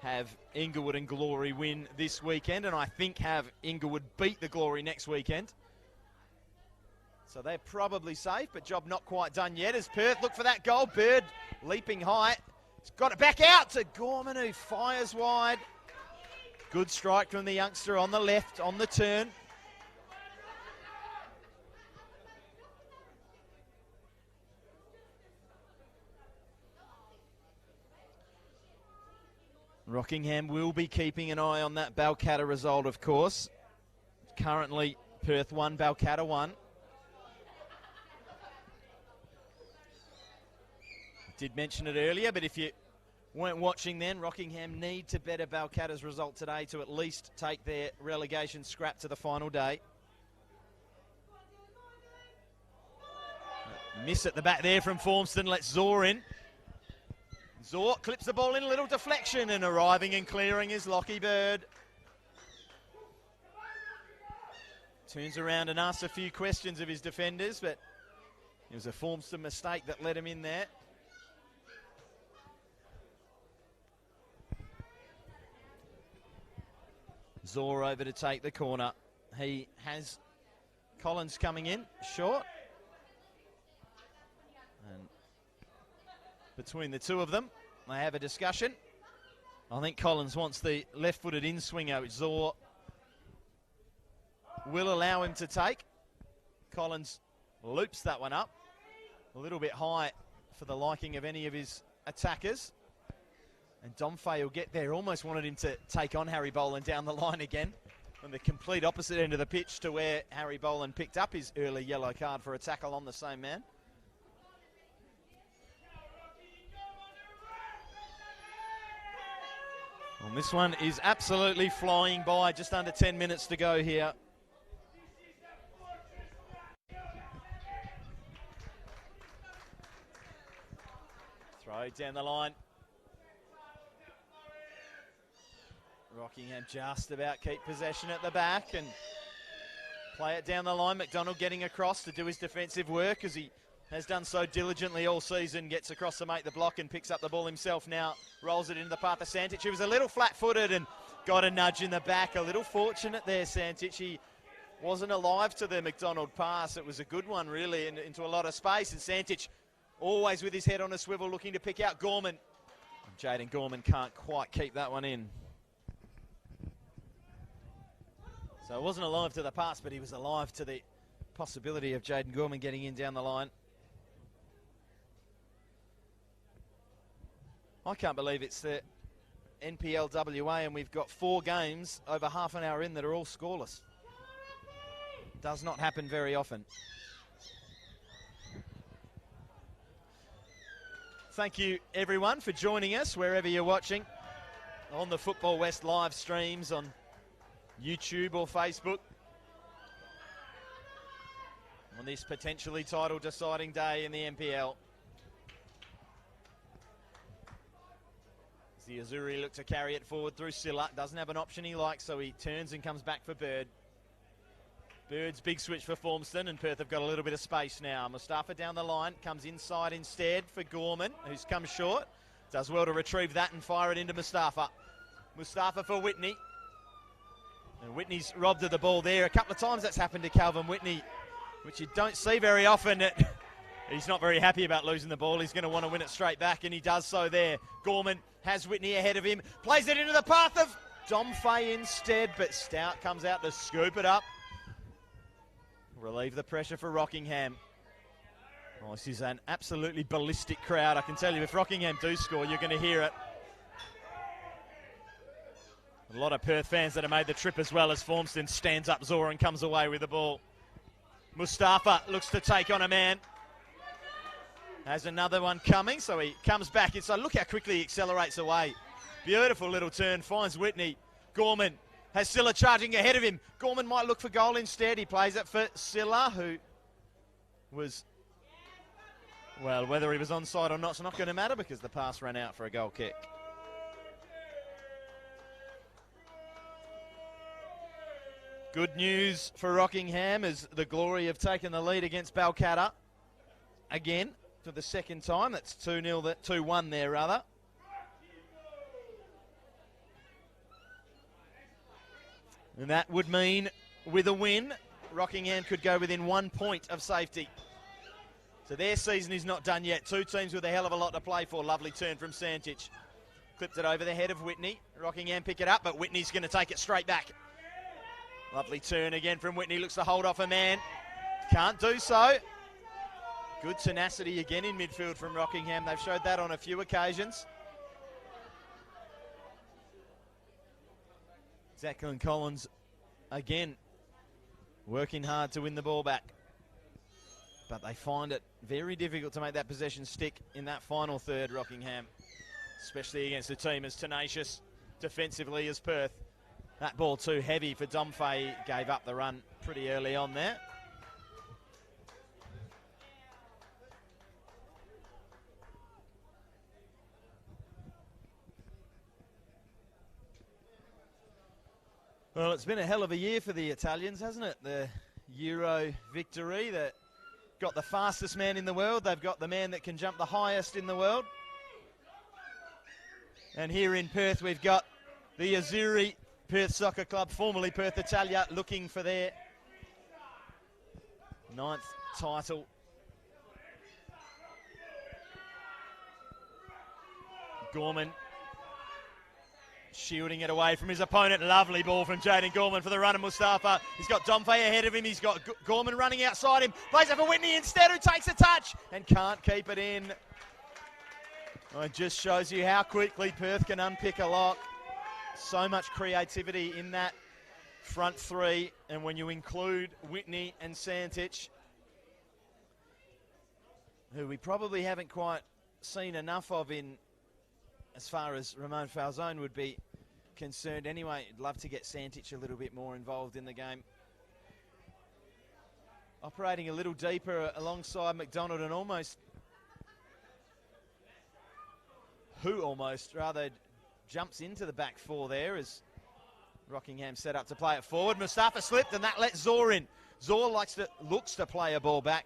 have Inglewood and Glory win this weekend, and I think have Inglewood beat the Glory next weekend. So they're probably safe, but job not quite done yet as Perth look for that goal. Bird leaping high. He's got it back out to Gorman, who fires wide. Good strike from the youngster on the left, on the turn. Rockingham will be keeping an eye on that Balcatta result, of course. Currently, Perth 1, Balcatta 1. Did mention it earlier, but if you weren't watching then, Rockingham need to better Balcatta's result today to at least take their relegation scrap to the final day. Miss at the back there from Formston, lets Zor in. Zor clips the ball in, a little deflection, and arriving and clearing is Lockie Bird. Turns around and asks a few questions of his defenders, but it was a Formston mistake that led him in there. Zor over to take the corner. He has Collins coming in, short. And between the two of them, they have a discussion. I think Collins wants the left-footed in-swinger, which Zor will allow him to take. Collins loops that one up. A little bit high for the liking of any of his attackers. And Domfay will get there. Almost wanted him to take on Harry Boland down the line again. On the complete opposite end of the pitch to where Harry Boland picked up his early yellow card for a tackle on the same man. And this one is absolutely flying by. Just under 10 minutes to go here. Throw it down the line. Rockingham just about keep possession at the back and play it down the line. McDonald getting across to do his defensive work as he has done so diligently all season. Gets across to make the block and picks up the ball himself now. Rolls it into the path of Santich. He was a little flat-footed and got a nudge in the back. A little fortunate there, Santich. He wasn't alive to the McDonald pass. It was a good one, really, into a lot of space. And Santich always with his head on a swivel looking to pick out Gorman. Jaden Gorman can't quite keep that one in. So it wasn't alive to the pass, but he was alive to the possibility of Jaden Gorman getting in down the line. I can't believe it's the NPL1 and we've got 4 games over half an hour in that are all scoreless. Does not happen very often. Thank you everyone for joining us wherever you're watching on the Football West live streams on YouTube or Facebook on this potentially title deciding day in the NPL. As the Azuri look to carry it forward through Silla. Doesn't have an option he likes, so he turns and comes back for Bird. Bird's big switch for Formston, and Perth have got a little bit of space now. Mustafa down the line, comes inside instead for Gorman, who's come short. Does well to retrieve that and fire it into Mustafa. Mustafa for Whitney. And Whitney's robbed of the ball there. A couple of times that's happened to Calvin Whitney, which you don't see very often. He's not very happy about losing the ball. He's going to want to win it straight back, and he does so there. Gorman has Whitney ahead of him. Plays it into the path of Domfay instead, but Stout comes out to scoop it up. Relieve the pressure for Rockingham. Oh, this is an absolutely ballistic crowd. I can tell you, if Rockingham do score, you're going to hear it. A lot of Perth fans that have made the trip as well as Formston stands up Zora and comes away with the ball. Mustafa looks to take on a man. Has another one coming, so he comes back inside. Look how quickly he accelerates away. Beautiful little turn, finds Whitney. Gorman has Silla charging ahead of him. Gorman might look for goal instead. He plays it for Silla, who was, well, whether he was onside or not, it's not going to matter because the pass ran out for a goal kick. Good news for Rockingham is the glory of taking the lead against Balcatta again for the second time. That's 2-0, 2-1 there rather. And that would mean with a win, Rockingham could go within 1 point of safety. So their season is not done yet. Two teams with a hell of a lot to play for. Lovely turn from Santic. Clipped it over the head of Whitney. Rockingham pick it up, but Whitney's going to take it straight back. Lovely turn again from Whitney. Looks to hold off a man. Can't do so. Good tenacity again in midfield from Rockingham. They've showed that on a few occasions. Zachlin Collins again working hard to win the ball back. But they find it very difficult to make that possession stick in that final third, Rockingham. Especially against a team as tenacious defensively as Perth. That ball too heavy for Domfay, gave up the run pretty early on there. Well, it's been a hell of a year for the Italians, hasn't it? The Euro victory, that got the fastest man in the world. They've got the man that can jump the highest in the world. And here in Perth, we've got the Azzurri Perth Soccer Club, formerly Perth Italia, looking for their 9th title. Gorman shielding it away from his opponent. Lovely ball from Jaden Gorman for the run of Mustafa. He's got Domfay ahead of him. He's got Gorman running outside him. Plays it for Whitney instead, who takes a touch and can't keep it in. Well, it just shows you how quickly Perth can unpick a lock. So much creativity in that front three, and when you include Whitney and Santic, who we probably haven't quite seen enough of in as far as Ramon Falzone would be concerned anyway. I'd love to get Santic a little bit more involved in the game. Operating a little deeper alongside McDonald, and almost jumps into the back four there as Rockingham set up to play it forward. Mustafa slipped and that let Zor in. Zor looks to play a ball back.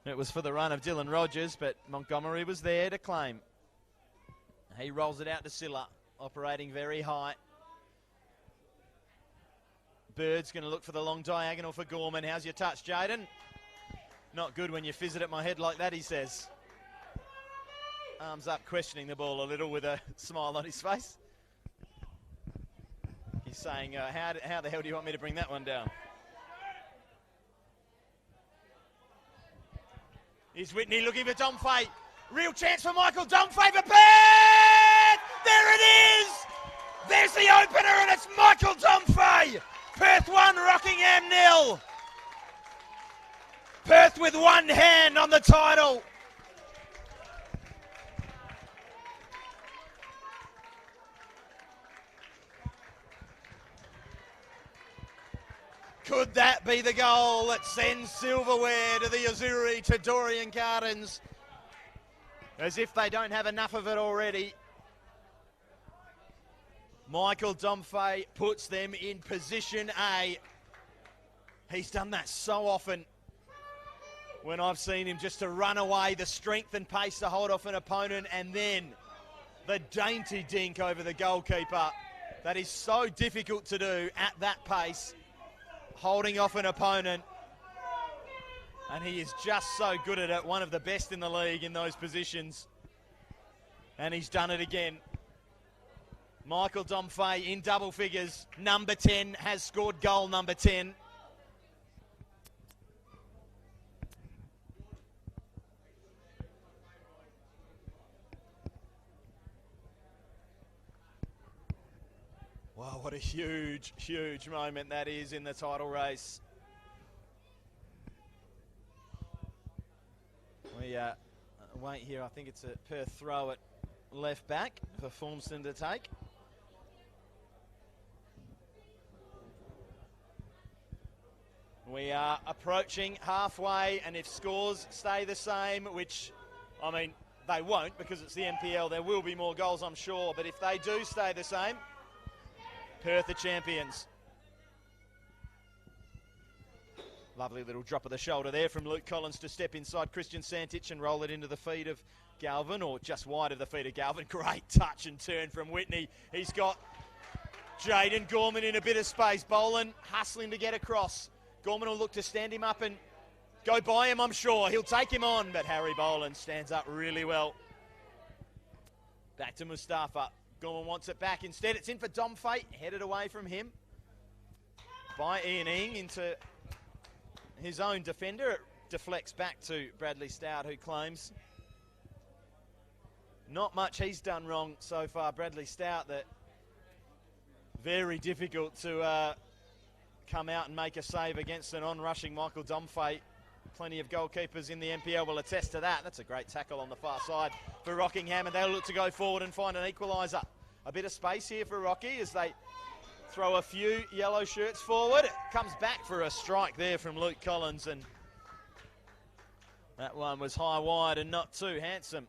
It was for the run of Dylan Rogers, but Montgomery was there to claim. He rolls it out to Silla, operating very high. Bird's going to look for the long diagonal for Gorman. How's your touch, Jaden? Not good when you fizz it at my head like that, he says. Arms up, questioning the ball a little with a smile on his face. He's saying, how the hell do you want me to bring that one down? Here's Whitney looking for Domfay. Real chance for Michael Domfay for Perth! There it is! There's the opener, and it's Michael Domfay! Perth 1, Rockingham 0. Perth with one hand on the title. Could that be the goal that sends silverware to the Azzurri, to Dorian Gardens? As if they don't have enough of it already. Michael Domfay puts them in position A. He's done that so often when I've seen him, just to run away, the strength and pace to hold off an opponent, and then the dainty dink over the goalkeeper. That is so difficult to do at that pace, holding off an opponent. And he is just so good at it, one of the best in the league in those positions. And he's done it again. Michael Domfay in double figures. Number 10 has scored goal number 10. Wow, what a huge, huge moment that is in the title race. We wait here. I think it's a Perth throw at left back for Formston to take. We are approaching halfway, and if scores stay the same, which, I mean, they won't because it's the NPL, there will be more goals, I'm sure, but if they do stay the same, Perth are champions. Lovely little drop of the shoulder there from Luke Collins to step inside Christian Santich and roll it into the feet of Galvin, or just wide of the feet of Galvin. Great touch and turn from Whitney. He's got Jaden Gorman in a bit of space. Boland hustling to get across. Gorman will look to stand him up and go by him, I'm sure. He'll take him on, but Harry Boland stands up really well. Back to Mustafa. Gorman wants it back. Instead, it's in for Dom Fate, headed away from him by Ian Ing into his own defender. It deflects back to Bradley Stout, who claims not much he's done wrong so far. Bradley Stout, that very difficult to come out and make a save against an on-rushing Michael Domfay. Plenty of goalkeepers in the NPL will attest to that. That's a great tackle on the far side for Rockingham, and they'll look to go forward and find an equaliser. A bit of space here for Rocky as they throw a few yellow shirts forward. It comes back for a strike there from Luke Collins, and that one was high wide and not too handsome.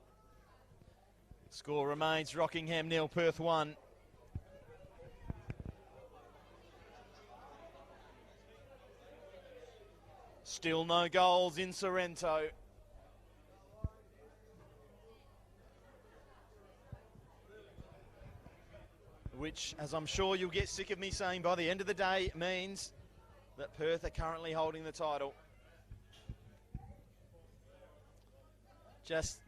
Score remains Rockingham 0, Perth 1. Still no goals in Sorrento. Which, as I'm sure you'll get sick of me saying by the end of the day, means that Perth are currently holding the title. Just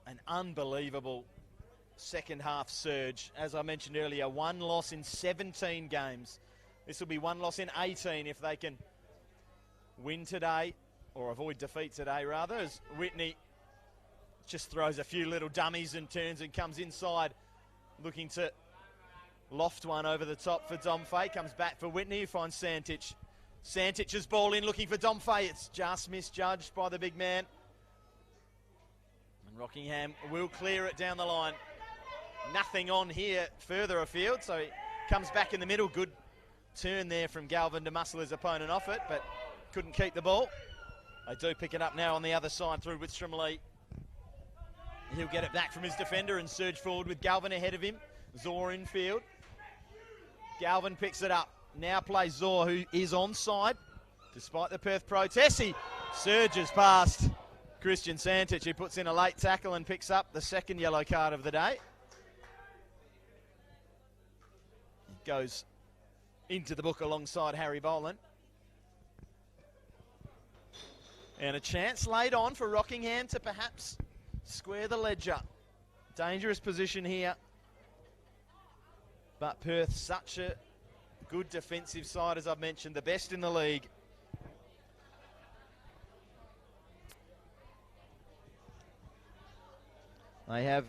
an unbelievable second half surge. As I mentioned earlier, 1 loss in 17 games. This will be 1 loss in 18 if they can win today, or avoid defeat today rather, as Whitney just throws a few little dummies and turns and comes inside looking to loft one over the top for Domfay. Comes back for Whitney, who finds Santich. Santich's ball in looking for Domfay. It's just misjudged by the big man, and Rockingham will clear it down the line. Nothing on here further afield, so he comes back in the middle. Good turn there from Galvin to muscle his opponent off it, but couldn't keep the ball. They do pick it up now on the other side through Whitstrom Lee. He'll get it back from his defender and surge forward with Galvin ahead of him. Zor in field. Galvin picks it up. Now plays Zor, who is onside. Despite the Perth protest, he surges past Christian Santich, who puts in a late tackle and picks up the second yellow card of the day. Goes into the book alongside Harry Boland. And a chance laid on for Rockingham to perhaps square the ledger. Dangerous position here. But Perth, such a good defensive side, as I've mentioned, the best in the league. They have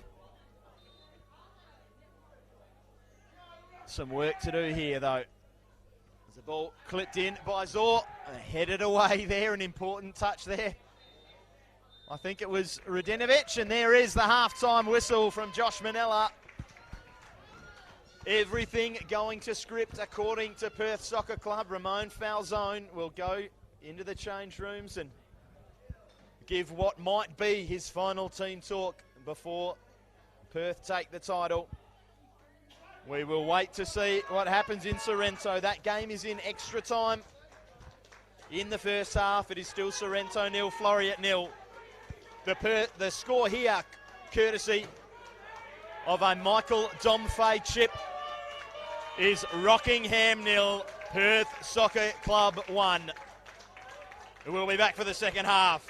some work to do here, though. There's a ball clipped in by Zor, headed away there, an important touch there. I think it was Radinovic, and there is the half-time whistle from Josh Manella. Everything going to script according to Perth Soccer Club. Ramon Falzone will go into the change rooms and give what might be his final team talk before Perth take the title. We will wait to see what happens in Sorrento. That game is in extra time. In the first half, it is still Sorrento 0, Floreat 0. The score here, courtesy of a Michael Domfay chip, is Rockingham 0, Perth Soccer Club 1. We'll be back for the second half.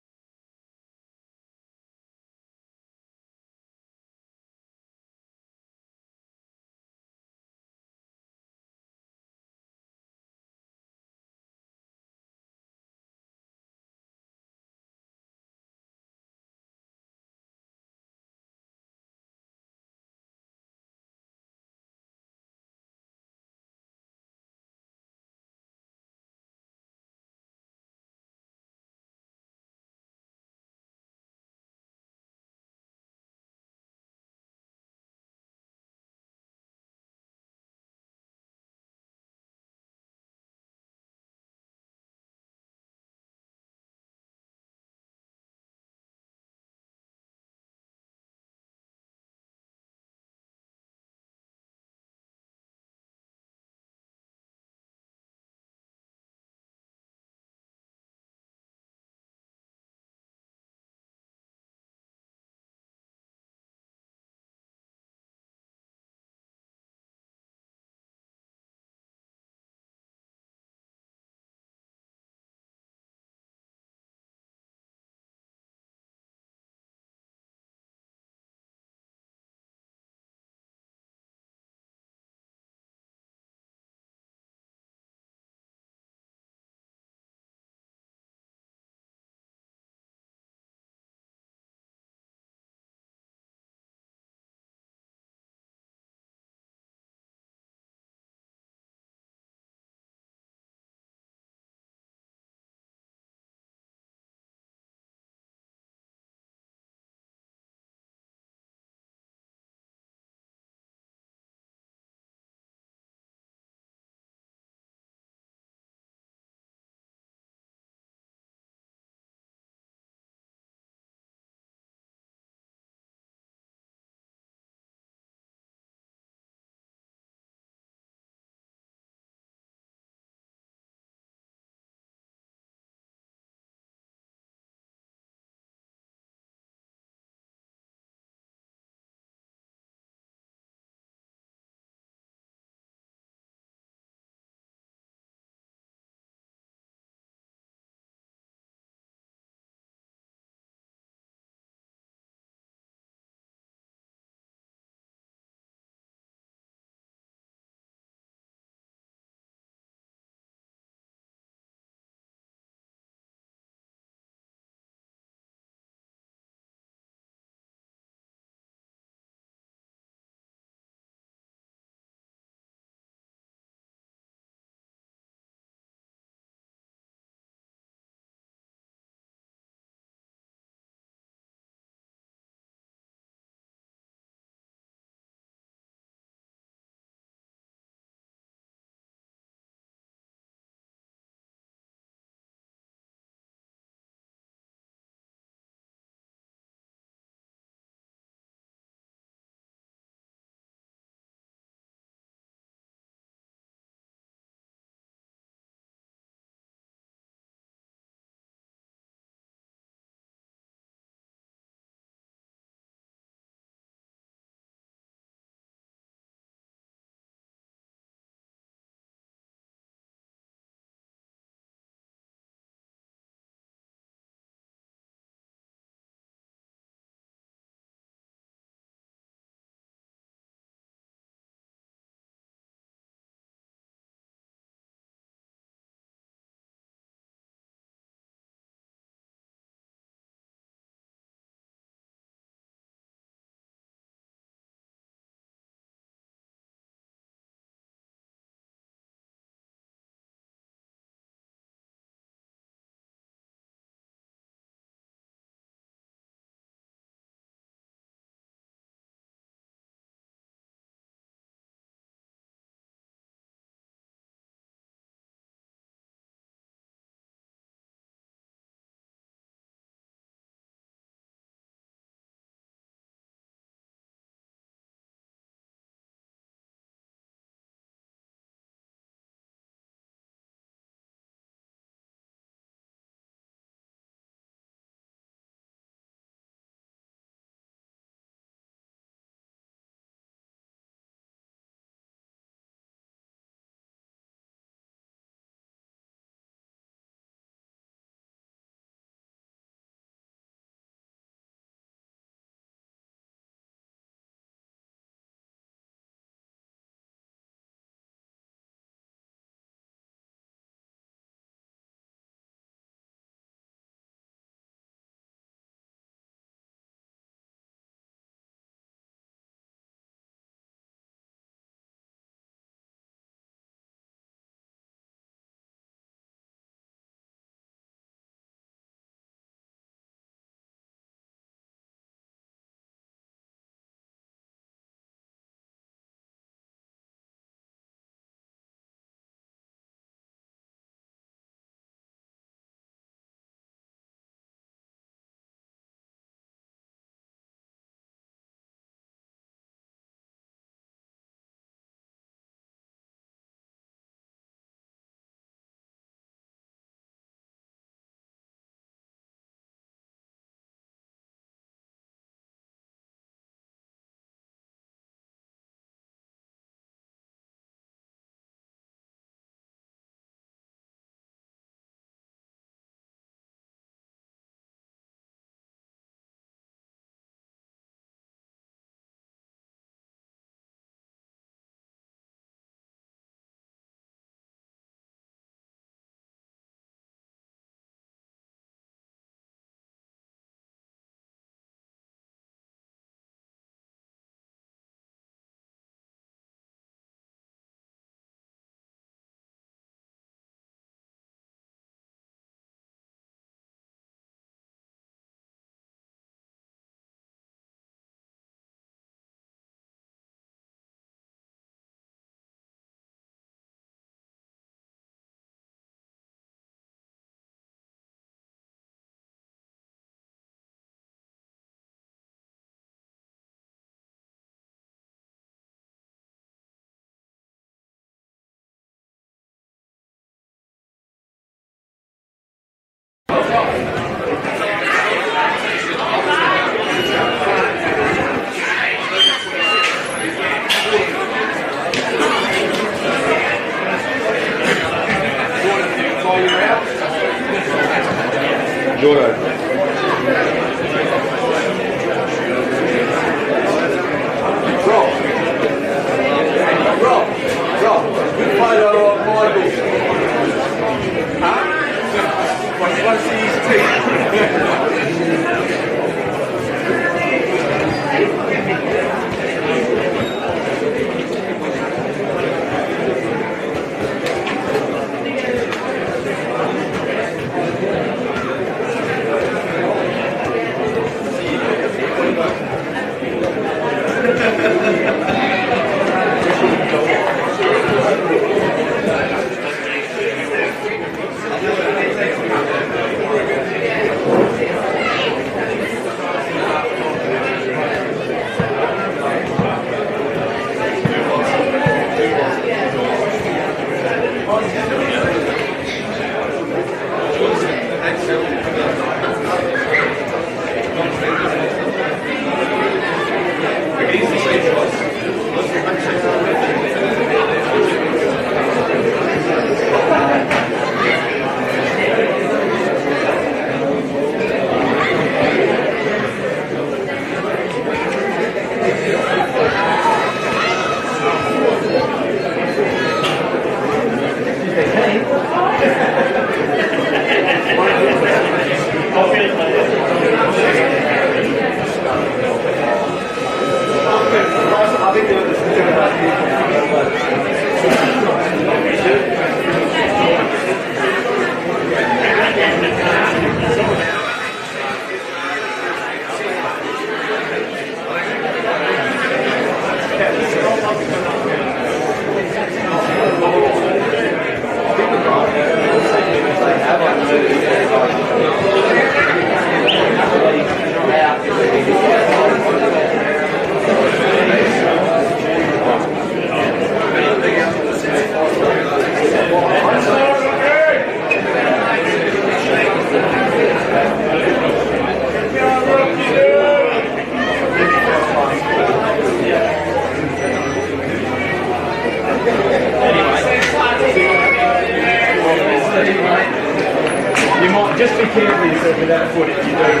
careful yourself with that foot if you do it,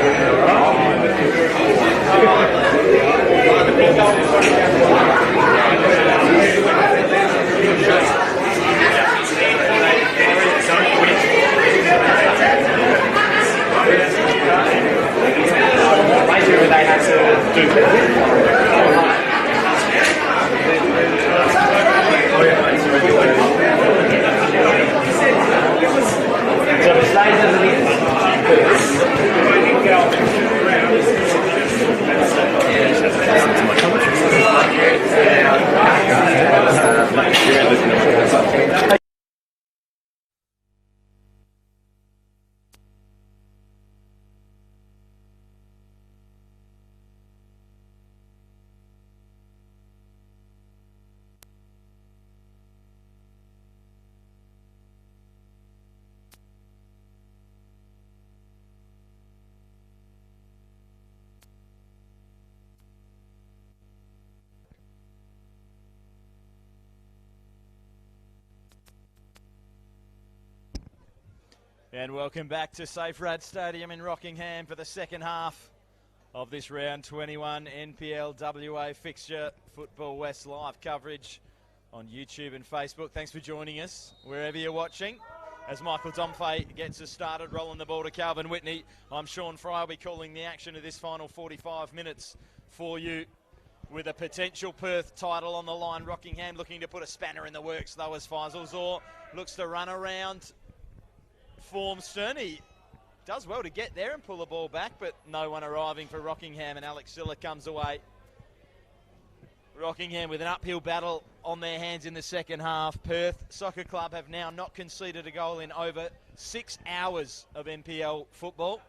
Later they have to do so if it stays as it is, And welcome back to Safe Rad Stadium in Rockingham for the second half of this round 21 NPL WA fixture. Football West live coverage on YouTube and Facebook. Thanks for joining us wherever you're watching. As Michael Domfey gets us started, rolling the ball to Calvin Whitney. I'm Sean Fry. I'll be calling the action of this final 45 minutes for you, with a potential Perth title on the line. Rockingham looking to put a spanner in the works though, as Faisal Zor looks to run around Formstone. He does well to get there and pull the ball back, but no one arriving for Rockingham, and Alex Silla comes away. Rockingham with an uphill battle on their hands in the second half. Perth Soccer Club have now not conceded a goal in over 6 hours of NPL football.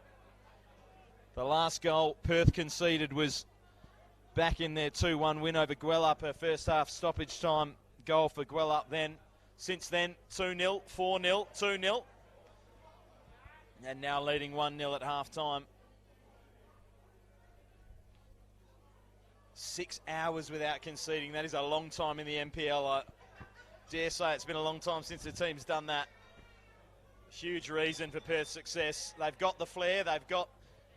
The last goal Perth conceded was back in their 2-1 win over Gwelup, a first half stoppage time goal for Gwelup then. Since then, 2-0, 4-0, 2-0. And now leading 1-0 at half-time. 6 hours without conceding. That is a long time in the NPL. I dare say it's been a long time since the team's done that. Huge reason for Perth's success. They've got the flair. They've got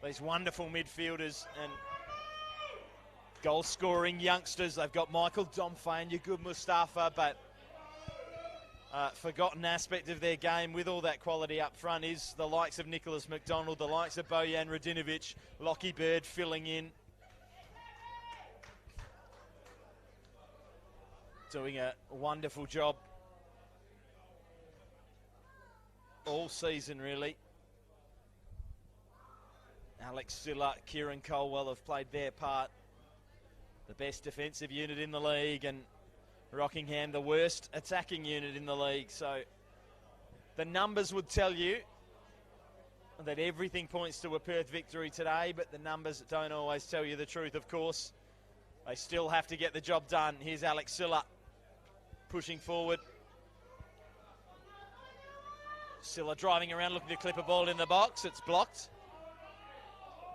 these wonderful midfielders and goal-scoring youngsters. They've got Michael Domfey and Yagub Mustafa, but forgotten aspect of their game with all that quality up front is the likes of Nicholas McDonald, the likes of Bojan Radinovic, Lockie Bird filling in. Doing a wonderful job all season, really. Alex Silla, Kieran Colwell have played their part. The best defensive unit in the league, and Rockingham the worst attacking unit in the league. So the numbers would tell you that everything points to a Perth victory today, but the numbers don't always tell you the truth, of course. They still have to get the job done. Here's Alex Silla pushing forward. Silla driving around looking to clip a ball in the box. It's blocked.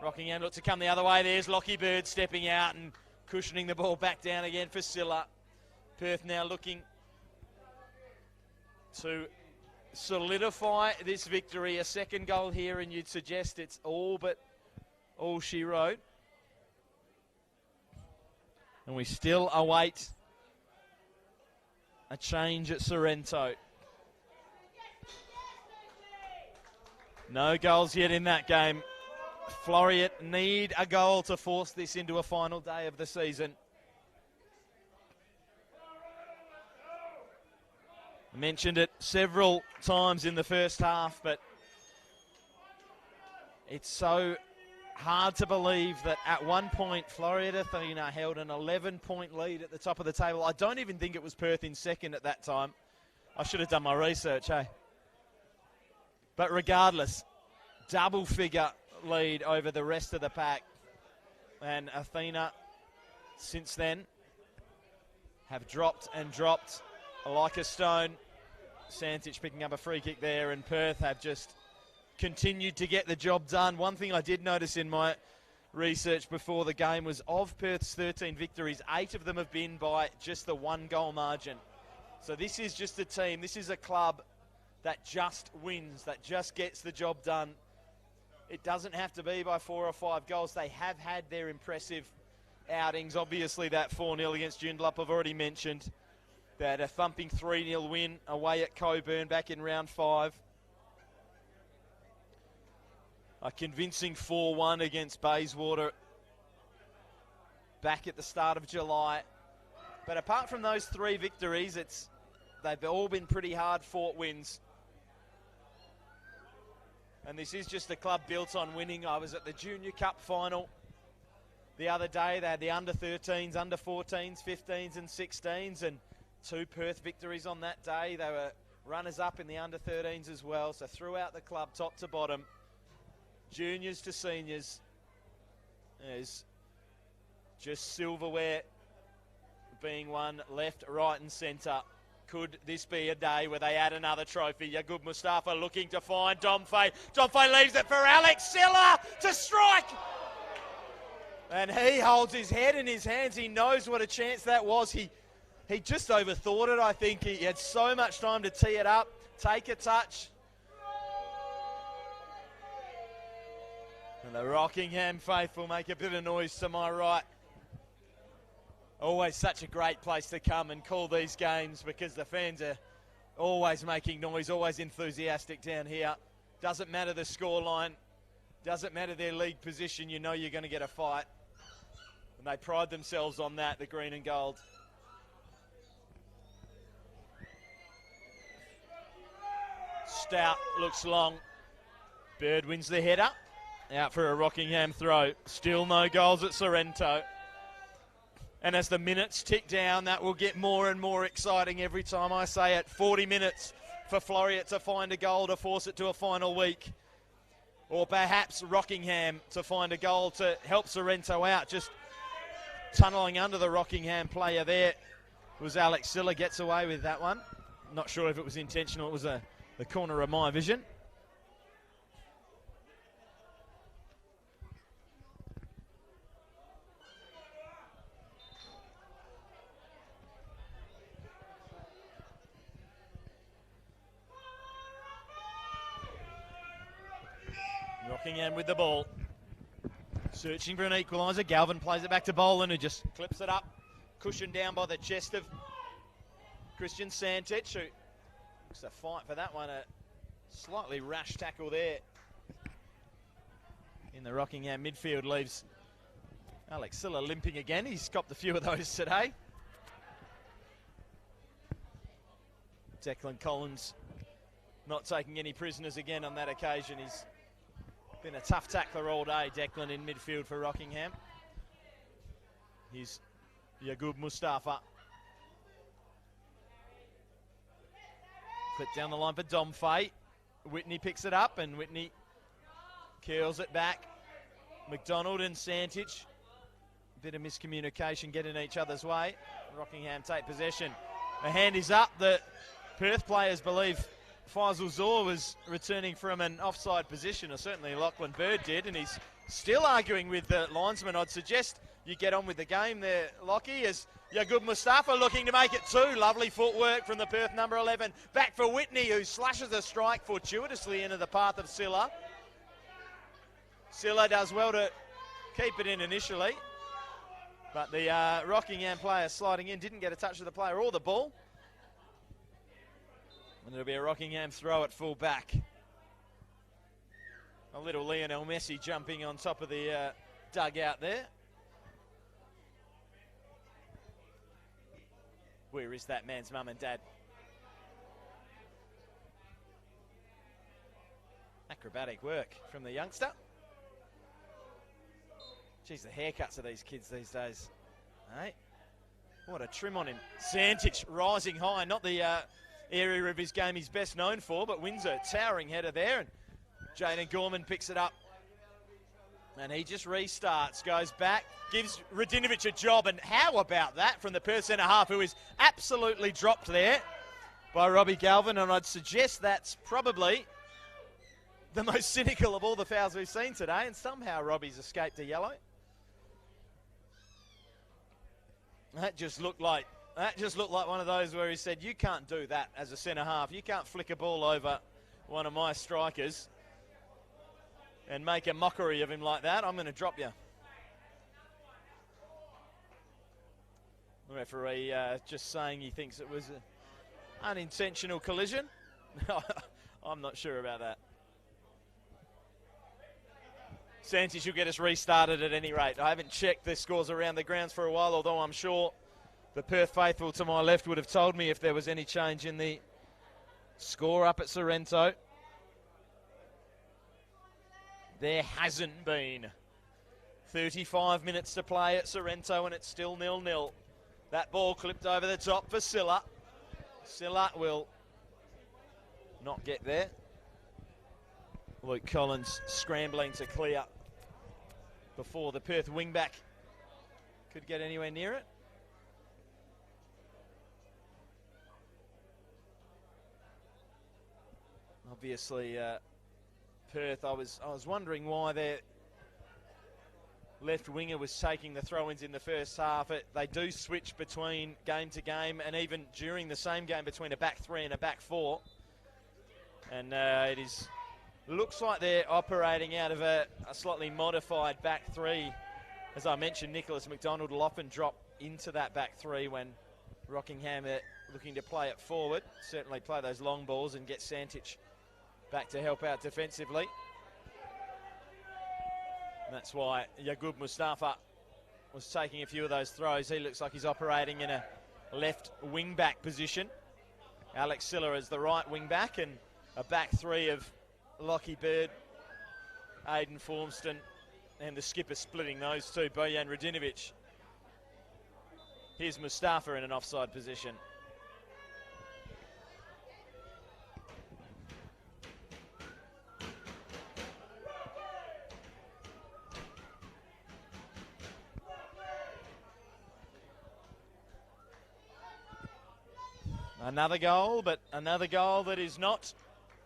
Rockingham look to come the other way. There's Lockie Bird stepping out and cushioning the ball back down again for Silla. Perth now looking to solidify this victory. A second goal here, and you'd suggest it's all but all she wrote. And we still await a change at Sorrento. No goals yet in that game. Floriat need a goal to force this into a final day of the season. Mentioned it several times in the first half, but it's so hard to believe that at one point Floriat Athena held an 11-point lead at the top of the table. I don't even think it was Perth in second at that time. I should have done my research, hey? But regardless, double-figure lead over the rest of the pack. And Athena, since then, have dropped and dropped like a stone. Santich picking up a free kick there, and Perth have just continued to get the job done. One thing I did notice in my research before the game was of Perth's 13 victories, 8 of them have been by just the 1-goal margin. So this is just a team, this is a club that just wins, that just gets the job done. It doesn't have to be by 4 or 5 goals. They have had their impressive outings. Obviously, that 4-0 against Joondalup I've already mentioned. They had a thumping 3-0 win away at Coburn back in round 5. A convincing 4-1 against Bayswater back at the start of July. But apart from those 3 victories, they've all been pretty hard-fought wins. And this is just a club built on winning. I was at the Junior Cup final the other day. They had the under-13s, under-14s, 15s and 16s, and 2 Perth victories on that day. They were runners-up in the under-13s as well. So throughout the club, top to bottom, juniors to seniors, there's just silverware being won left, right and centre. Could this be a day where they add another trophy? Yaqub Mustafa looking to find Domfay. Domfay leaves it for Alex Silla to strike. And he holds his head in his hands. He knows what a chance that was. He just overthought it, I think. He had so much time to tee it up, take a touch. And the Rockingham faithful make a bit of noise to my right. Always such a great place to come and call these games because the fans are always making noise, always enthusiastic down here. Doesn't matter the scoreline, doesn't matter their league position, you know you're going to get a fight. And they pride themselves on that, the green and gold. Stout looks long. Bird wins the header. Out for a Rockingham throw. Still no goals at Sorrento. And as the minutes tick down, that will get more and more exciting every time I say it. 40 minutes for Floreat to find a goal to force it to a final week. Or perhaps Rockingham to find a goal to help Sorrento out. Just tunnelling under the Rockingham player there was Alex Silla. Gets away with that one. Not sure if it was intentional. It was the corner of my vision. Rockingham with the ball. Searching for an equaliser. Galvin plays it back to Boland, who just clips it up. Cushioned down by the chest of Christian Santich, who looks to fight for that one. A slightly rash tackle there in the Rockingham midfield leaves Alex Silla limping again. He's copped a few of those today. Declan Collins not taking any prisoners again on that occasion. He's been a tough tackler all day, Declan, in midfield for Rockingham. Here's Yaqub Mustafa. Clip down the line for Domfay. Whitney picks it up and Whitney curls it back. McDonald and Santich. Bit of miscommunication getting each other's way. Rockingham take possession. The hand is up. The Perth players believe Faisal Zor was returning from an offside position, or certainly Lachlan Bird did, and he's still arguing with the linesman. I'd suggest you get on with the game there, Lockie, as Yaqub Mustafa looking to make it 2. Lovely footwork from the Perth number 11. Back for Whitney, who slashes a strike fortuitously into the path of Silla. Silla does well to keep it in initially, but the Rockingham player sliding in didn't get a touch of the player or the ball. And it'll be a Rockingham throw at full back. A little Lionel Messi jumping on top of the dugout there. Where is that man's mum and dad? Acrobatic work from the youngster. Geez, the haircuts of these kids these days. Hey, what a trim on him. Santich rising high, not the area of his game he's best known for, but wins a towering header there. And Jaden Gorman picks it up. And he just restarts, goes back, gives Radinovic a job. And how about that from the Perth centre half, who is absolutely dropped there by Robbie Galvin. And I'd suggest that's probably the most cynical of all the fouls we've seen today. And somehow Robbie's escaped a yellow. That just looked like one of those where he said, you can't do that as a centre half. You can't flick a ball over one of my strikers. and make a mockery of him like that, I'm going to drop you. The referee just saying he thinks it was an unintentional collision. I'm not sure about that. Santi should get us restarted at any rate. I haven't checked the scores around the grounds for a while, although I'm sure the Perth faithful to my left would have told me if there was any change in the score up at Sorrento. There hasn't been. 35 minutes to play at Sorrento and it's still 0-0. That ball clipped over the top for Silla. Silla will not get there. Luke Collins scrambling to clear before the Perth wingback could get anywhere near it. Obviously, Perth, I was wondering why their left winger was taking the throw-ins in the first half. They do switch between game to game, and even during the same game between a back three and a back four. And looks like they're operating out of a slightly modified back three. As I mentioned, Nicholas McDonald will often drop into that back three when Rockingham are looking to play it forward. Certainly play those long balls and get Santich back to help out defensively. And that's why Yaqub Mustafa was taking a few of those throws. He looks like he's operating in a left wing-back position. Alex Silla is the right wing-back, and a back three of Lockie Bird, Aidan Formston, and the skipper splitting those two, Bojan Radinovic. Here's Mustafa in an offside position. Another goal, but another goal that is not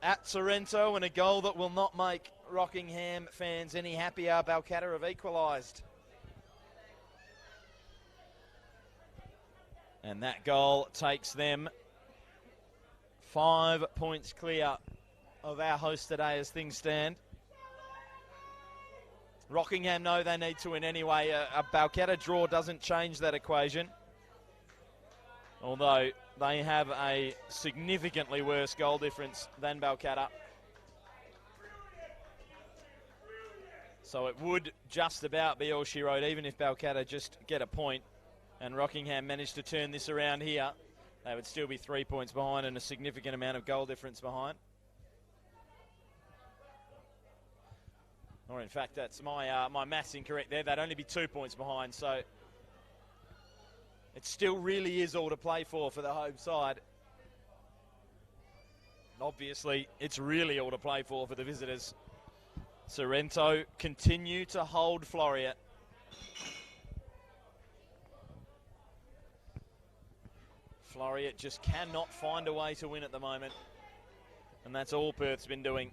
at Sorrento, and a goal that will not make Rockingham fans any happier. Balcatta have equalised. And that goal takes them 5 points clear of our host today as things stand. Rockingham know they need to win anyway. A Balcatta draw doesn't change that equation, although they have a significantly worse goal difference than Balcatta. So it would just about be all she wrote, even if Balcatta just get a point and Rockingham managed to turn this around here. They would still be 3 points behind and a significant amount of goal difference behind. Or in fact, that's my maths incorrect there. They'd only be 2 points behind, so it still really is all to play for the home side. Obviously, it's really all to play for the visitors. Sorrento continue to hold Floriat. Floriat just cannot find a way to win at the moment, and that's all Perth's been doing.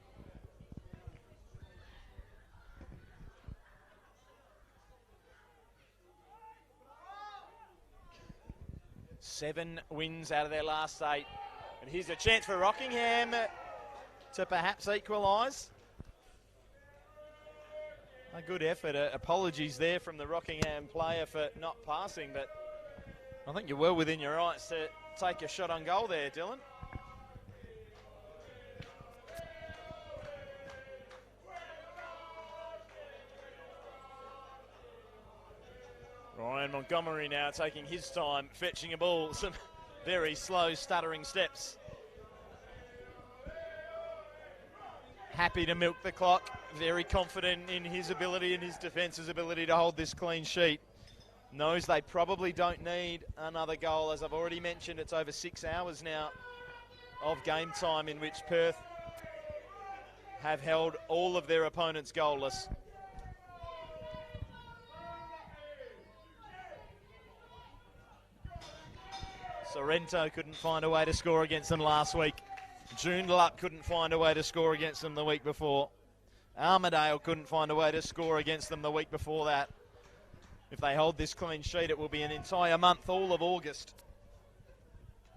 Seven wins out of their last 8. And here's a chance for Rockingham to perhaps equalise. A good effort. Apologies there from the Rockingham player for not passing, but I think you're well within your rights to take a shot on goal there, Dylan. Ryan Montgomery now taking his time, fetching a ball, some very slow, stuttering steps. Happy to milk the clock, very confident in his ability and his defence's ability to hold this clean sheet. Knows they probably don't need another goal. As I've already mentioned, it's over 6 hours now of game time in which Perth have held all of their opponents goalless. Sorrento couldn't find a way to score against them last week. Joondalup couldn't find a way to score against them the week before. Armidale couldn't find a way to score against them the week before that. If they hold this clean sheet, it will be an entire month, all of August,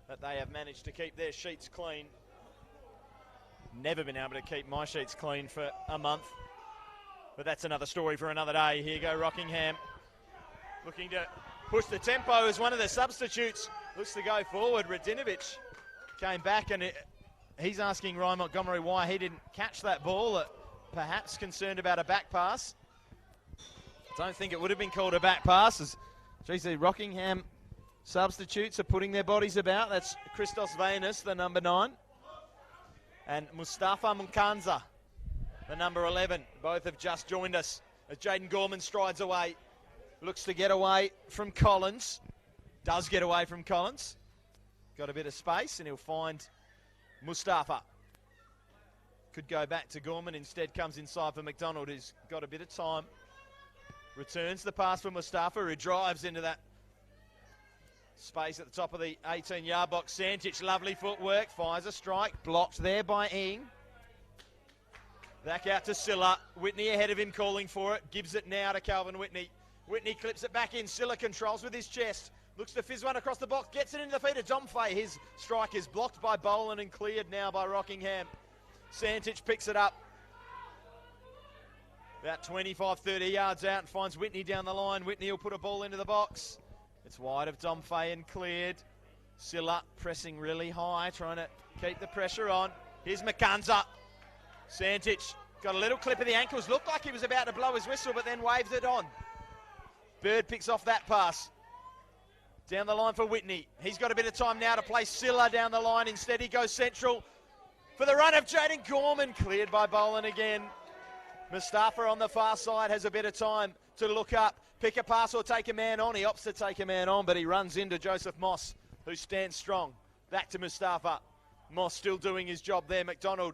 that they have managed to keep their sheets clean. Never been able to keep my sheets clean for a month. But that's another story for another day. Here go Rockingham. Looking to push the tempo as one of the substitutes looks to go forward. Radinovic came back and he's asking Ryan Montgomery why he didn't catch that ball. Perhaps concerned about a back pass. Don't think it would have been called a back pass. As the Rockingham substitutes are putting their bodies about. That's Christos Venus, the number 9. And Mustafa Munkanza, the number 11. Both have just joined us as Jaden Gorman strides away. Looks to get away from Collins. Does get away from Collins. Got a bit of space and he'll find Mustafa. Could go back to Gorman. Instead comes inside for McDonald, who's got a bit of time. Returns the pass for Mustafa, who drives into that space at the top of the 18-yard box. Santic, lovely footwork, fires a strike. Blocked there by Ing. Back out to Silla. Whitney ahead of him calling for it. Gives it now to Calvin Whitney. Whitney clips it back in. Silla controls with his chest. Looks to fizz one across the box. Gets it into the feet of Domfay. His strike is blocked by Boland and cleared now by Rockingham. Santic picks it up. About 25, 30 yards out and finds Whitney down the line. Whitney will put a ball into the box. It's wide of Domfay and cleared. Silla pressing really high, trying to keep the pressure on. Here's McKanza. Santic got a little clip of the ankles. Looked like he was about to blow his whistle, but then waved it on. Bird picks off that pass. Down the line for Whitney. He's got a bit of time now to play Silla down the line. Instead he goes central for the run of Jaden Gorman. Cleared by Boland again. Mustafa on the far side has a bit of time to look up, pick a pass or take a man on. He opts to take a man on, but he runs into Joseph Moss, who stands strong. Back to Mustafa. Moss still doing his job there. McDonald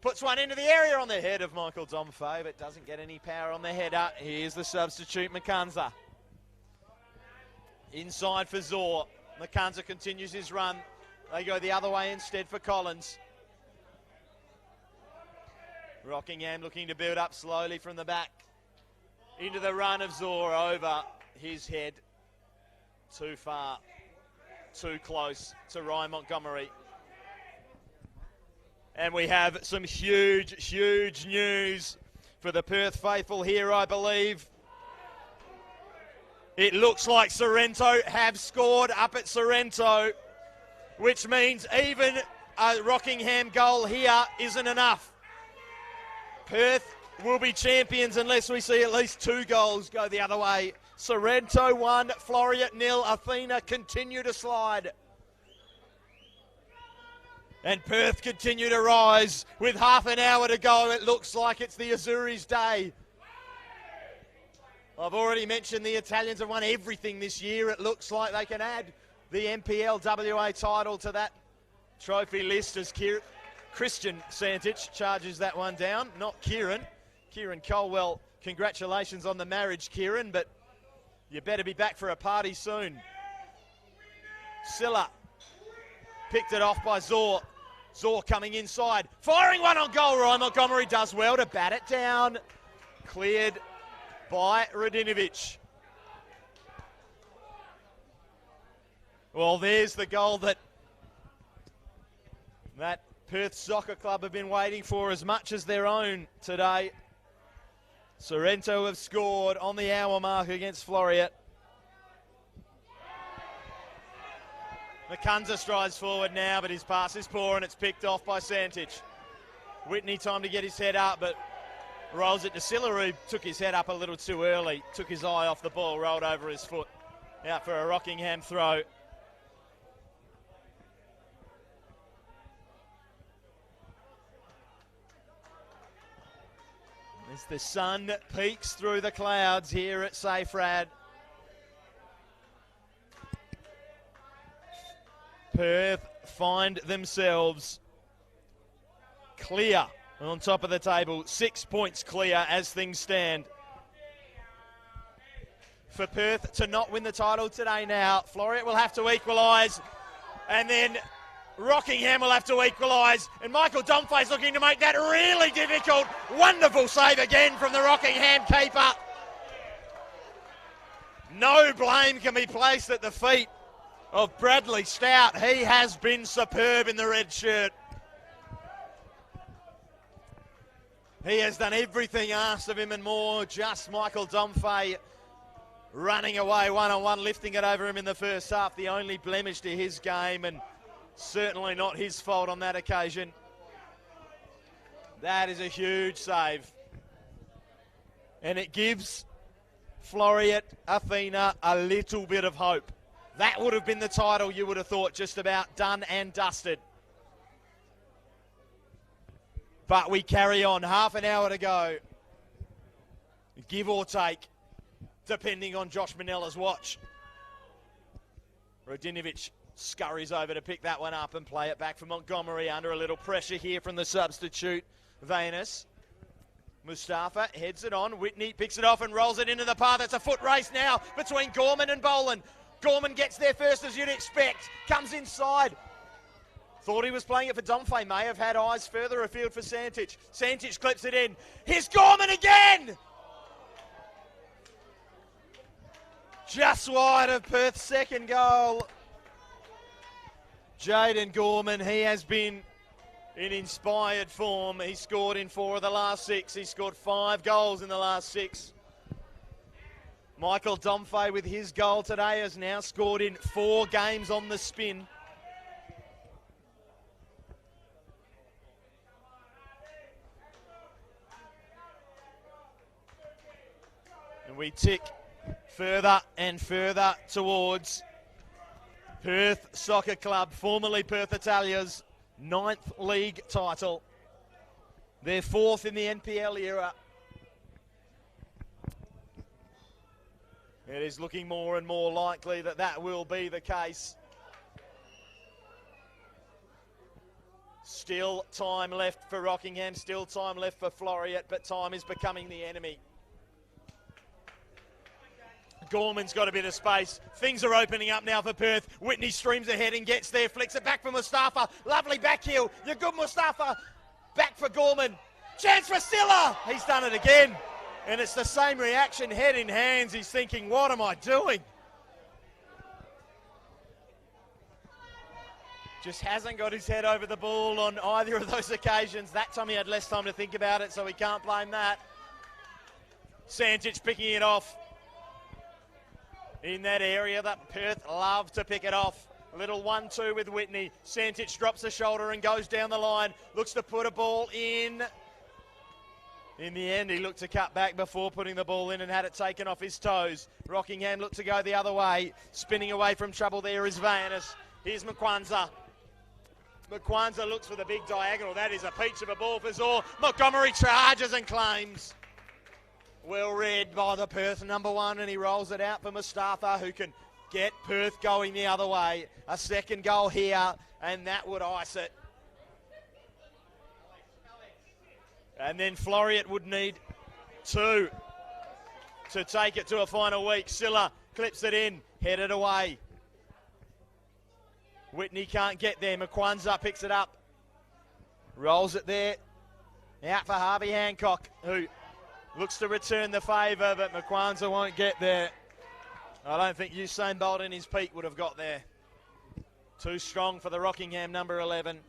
puts one into the area on the head of Michael Domfay, but doesn't get any power on the header. Here's the substitute, McKanza. Inside for Zor. McKanza continues his run. They go the other way instead for Collins. Rockingham looking to build up slowly from the back. Into the run of Zor over his head. Too far. Too close to Ryan Montgomery. And we have some huge, huge news for the Perth faithful here, I believe. It looks like Sorrento have scored up at Sorrento, which means even a Rockingham goal here isn't enough. Perth will be champions unless we see at least 2 goals go the other way. Sorrento 1, Floreat 0. Athena continue to slide. And Perth continue to rise. With half an hour to go, it looks like it's the Azuris' day. I've already mentioned the Italians have won everything this year. It looks like they can add the NPL1 title to that trophy list as Christian Santic charges that one down, not Kieran. Kieran Colwell, congratulations on the marriage, Kieran, but you better be back for a party soon. Silla picked it off by Zor. Zor coming inside, firing one on goal. Ryan Montgomery does well to bat it down. Cleared by Radinovic. Well, there's the goal that Perth Soccer Club have been waiting for as much as their own today. Sorrento have scored on the hour mark against Floreat. McKunza strides forward now, but his pass is poor and it's picked off by Santic. Whitney time to get his head up, but rolls it to Silla, who took his head up a little too early, took his eye off the ball, rolled over his foot. Out for a Rockingham throw. As the sun peeks through the clouds here at Safrad. Perth find themselves clear on top of the table. 6 points clear as things stand. For Perth to not win the title today now, Floreat will have to equalise, and then Rockingham will have to equalise, and Michael Domfay's looking to make that really difficult. Wonderful save again from the Rockingham keeper. No blame can be placed at the feet of Bradley Stout. He has been superb in the red shirt. He has done everything asked of him and more. Just Michael Domfay running away one-on-one, lifting it over him in the first half. The only blemish to his game, and certainly not his fault on that occasion. That is a huge save. And it gives Floriat Athena a little bit of hope. That would have been the title, you would have thought, just about done and dusted. But we carry on. Half an hour to go. Give or take, depending on Josh Manella's watch. Radinovic scurries over to pick that one up and play it back for Montgomery under a little pressure here from the substitute, Vanus. Mustafa heads it on. Whitney picks it off and rolls it into the path. It's a foot race now between Gorman and Boland. Gorman gets there first, as you'd expect. Comes inside. Thought he was playing it for Domfay. May have had eyes further afield for Santich. Santich clips it in. Here's Gorman again! Just wide of Perth's second goal. Jaden Gorman, he has been in inspired form. He scored in 4 of the last 6. He scored 5 goals in the last 6. Michael Domfay with his goal today has now scored in 4 games on the spin. And we tick further and further towards Perth Soccer Club, formerly Perth Italia's 9th league title. They're 4th in the NPL era. It is looking more and more likely that that will be the case. Still time left for Rockingham, still time left for Floriat, but time is becoming the enemy. Gorman's got a bit of space. Things are opening up now for Perth. Whitney streams ahead and gets there. Flicks it back for Mustafa. Lovely back heel. You're good, Mustafa. Back for Gorman. Chance for Silla. He's done it again. And it's the same reaction, head in hands. He's thinking, what am I doing? Just hasn't got his head over the ball on either of those occasions. That time he had less time to think about it, so we can't blame that. Santich picking it off. In that area that Perth love to pick it off. A little 1-2 with Whitney. Santich drops the shoulder and goes down the line. Looks to put a ball in. In the end, he looked to cut back before putting the ball in and had it taken off his toes. Rockingham looked to go the other way. Spinning away from trouble there is Vanus. Here's Mkwanza. Mkwanza looks for the big diagonal. That is a peach of a ball for Zor. Montgomery charges and claims. Well read by the Perth number 1, and he rolls it out for Mustafa, who can get Perth going the other way. A second goal here, and that would ice it. And then Floriat would need 2 to take it to a final week. Silla clips it in, headed away. Whitney can't get there. Mkwanza picks it up, rolls it there. Out for Harvey Hancock, who looks to return the favour, but Mkwanza won't get there. I don't think Usain Bolt in his peak would have got there. Too strong for the Rockingham number 11.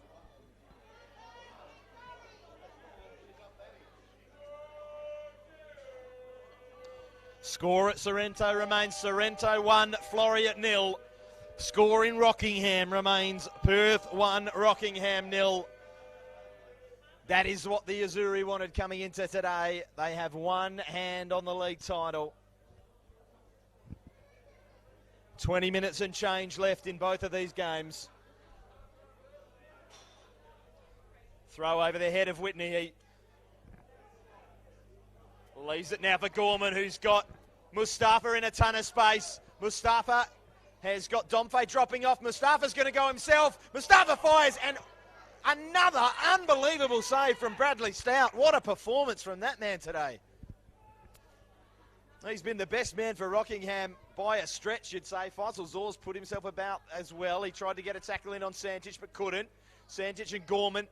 Score at Sorrento remains Sorrento 1, Floriat 0. Score in Rockingham remains Perth 1, Rockingham 0. That is what the Azzurri wanted coming into today. They have one hand on the league title. 20 minutes and change left in both of these games. Throw over the head of Whitney. He leaves it now for Gorman, who's got Mustafa in a ton of space. Mustafa has got Domfay dropping off. Mustafa's going to go himself. Mustafa fires, and another unbelievable save from Bradley Stout. What a performance from that man today. He's been the best man for Rockingham by a stretch, you'd say. Faisal Zor's put himself about as well. He tried to get a tackle in on Santich, but couldn't. Santich and Gorman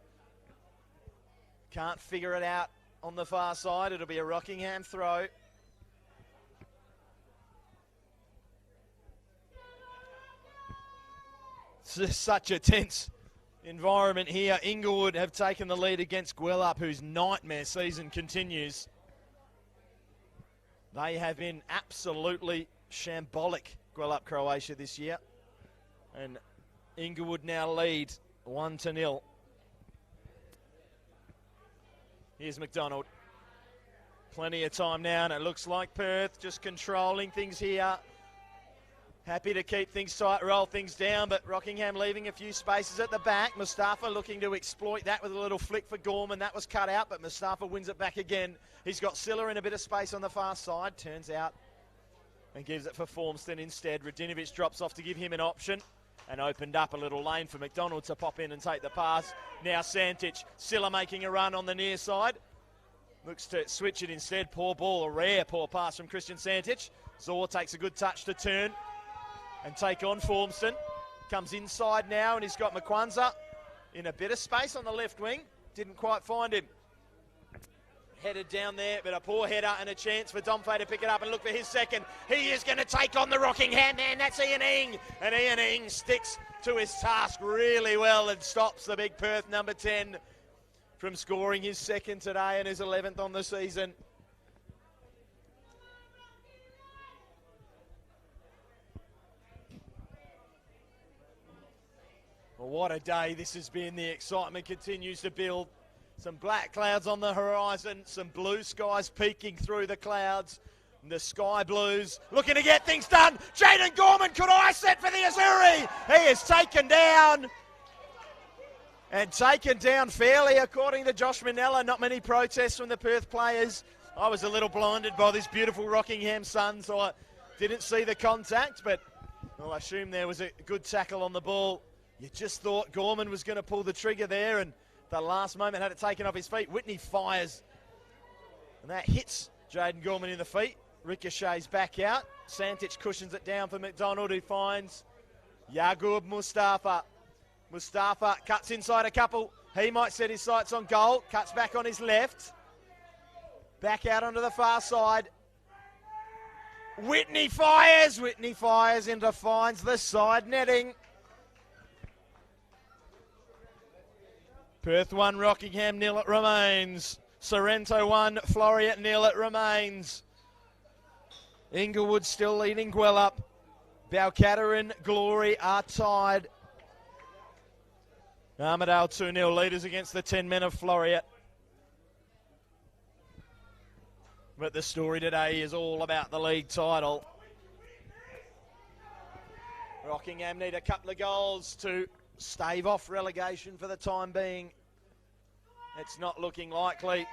can't figure it out on the far side. It'll be a Rockingham throw. It's just such a tense environment here. Inglewood have taken the lead against Gwelup, whose nightmare season continues. They have been absolutely shambolic, Gwelup Croatia, this year. And Inglewood now lead 1-0. Here's McDonald. Plenty of time now, and it looks like Perth just controlling things here. Happy to keep things tight, roll things down, but Rockingham leaving a few spaces at the back. Mustafa looking to exploit that with a little flick for Gorman. That was cut out, but Mustafa wins it back again. He's got Silla in a bit of space on the far side. Turns out and gives it for Formston instead. Radinovic drops off to give him an option and opened up a little lane for McDonald to pop in and take the pass. Now Santic. Silla making a run on the near side. Looks to switch it instead. Poor ball, a rare poor pass from Christian Santic. Zor takes a good touch to turn and take on Formston. Comes inside now, and he's got Makwanza in a bit of space on the left wing. Didn't quite find him. Headed down there, but a poor header and a chance for Domfay to pick it up and look for his second. He is going to take on the Rockingham man. That's Ian Ing. And Ian Ing sticks to his task really well and stops the big Perth number 10 from scoring his second today and his 11th on the season. Well, what a day this has been. The excitement continues to build. Some black clouds on the horizon, some blue skies peeking through the clouds. And the Sky Blues looking to get things done. Jaden Gorman could ice it for the Azuri. He is taken down. And taken down fairly, according to Josh Minella. Not many protests from the Perth players. I was a little blinded by this beautiful Rockingham sun, so I didn't see the contact, but well, I assume there was a good tackle on the ball. You just thought Gorman was going to pull the trigger there, and the last moment had it taken off his feet. Whitney fires, and that hits Jaden Gorman in the feet. Ricochets back out. Santic cushions it down for McDonald, who finds Yagub Mustafa. Mustafa cuts inside a couple. He might set his sights on goal. Cuts back on his left. Back out onto the far side. Whitney fires. Whitney fires into finds the side netting. Perth 1, Rockingham 0 it remains. Sorrento 1, Floreat 0 it remains. Inglewood still leading Gwelup. Balcatta and Glory are tied. Armidale 2-0 leaders against the 10 men of Floreat. But the story today is all about the league title. Rockingham need a couple of goals to stave off relegation for the time being. It's not looking likely.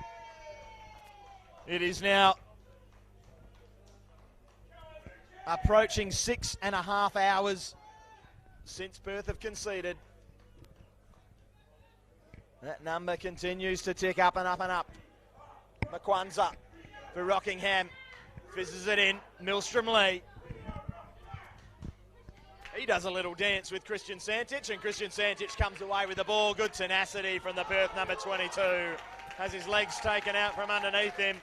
It is now approaching 6.5 hours since Perth have conceded. That number continues to tick up and up and up. Makwanza for Rockingham. Fizzes it in. Milstrom Lee. He does a little dance with Christian Santic, and Christian Santic comes away with the ball. Good tenacity from the Perth number 22. Has his legs taken out from underneath him.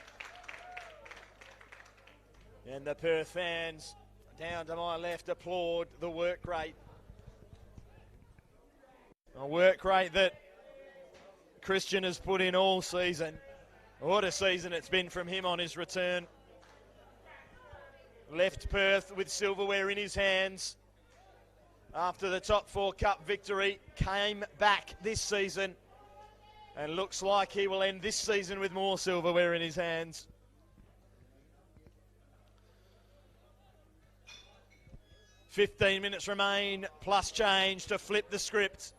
And the Perth fans down to my left applaud the work rate. A work rate that Christian has put in all season. What a season it's been from him on his return. Left Perth with silverware in his hands after the top 4 cup victory. Came back this season and looks like he will end this season with more silverware in his hands. "15 minutes remain plus change to flip the script.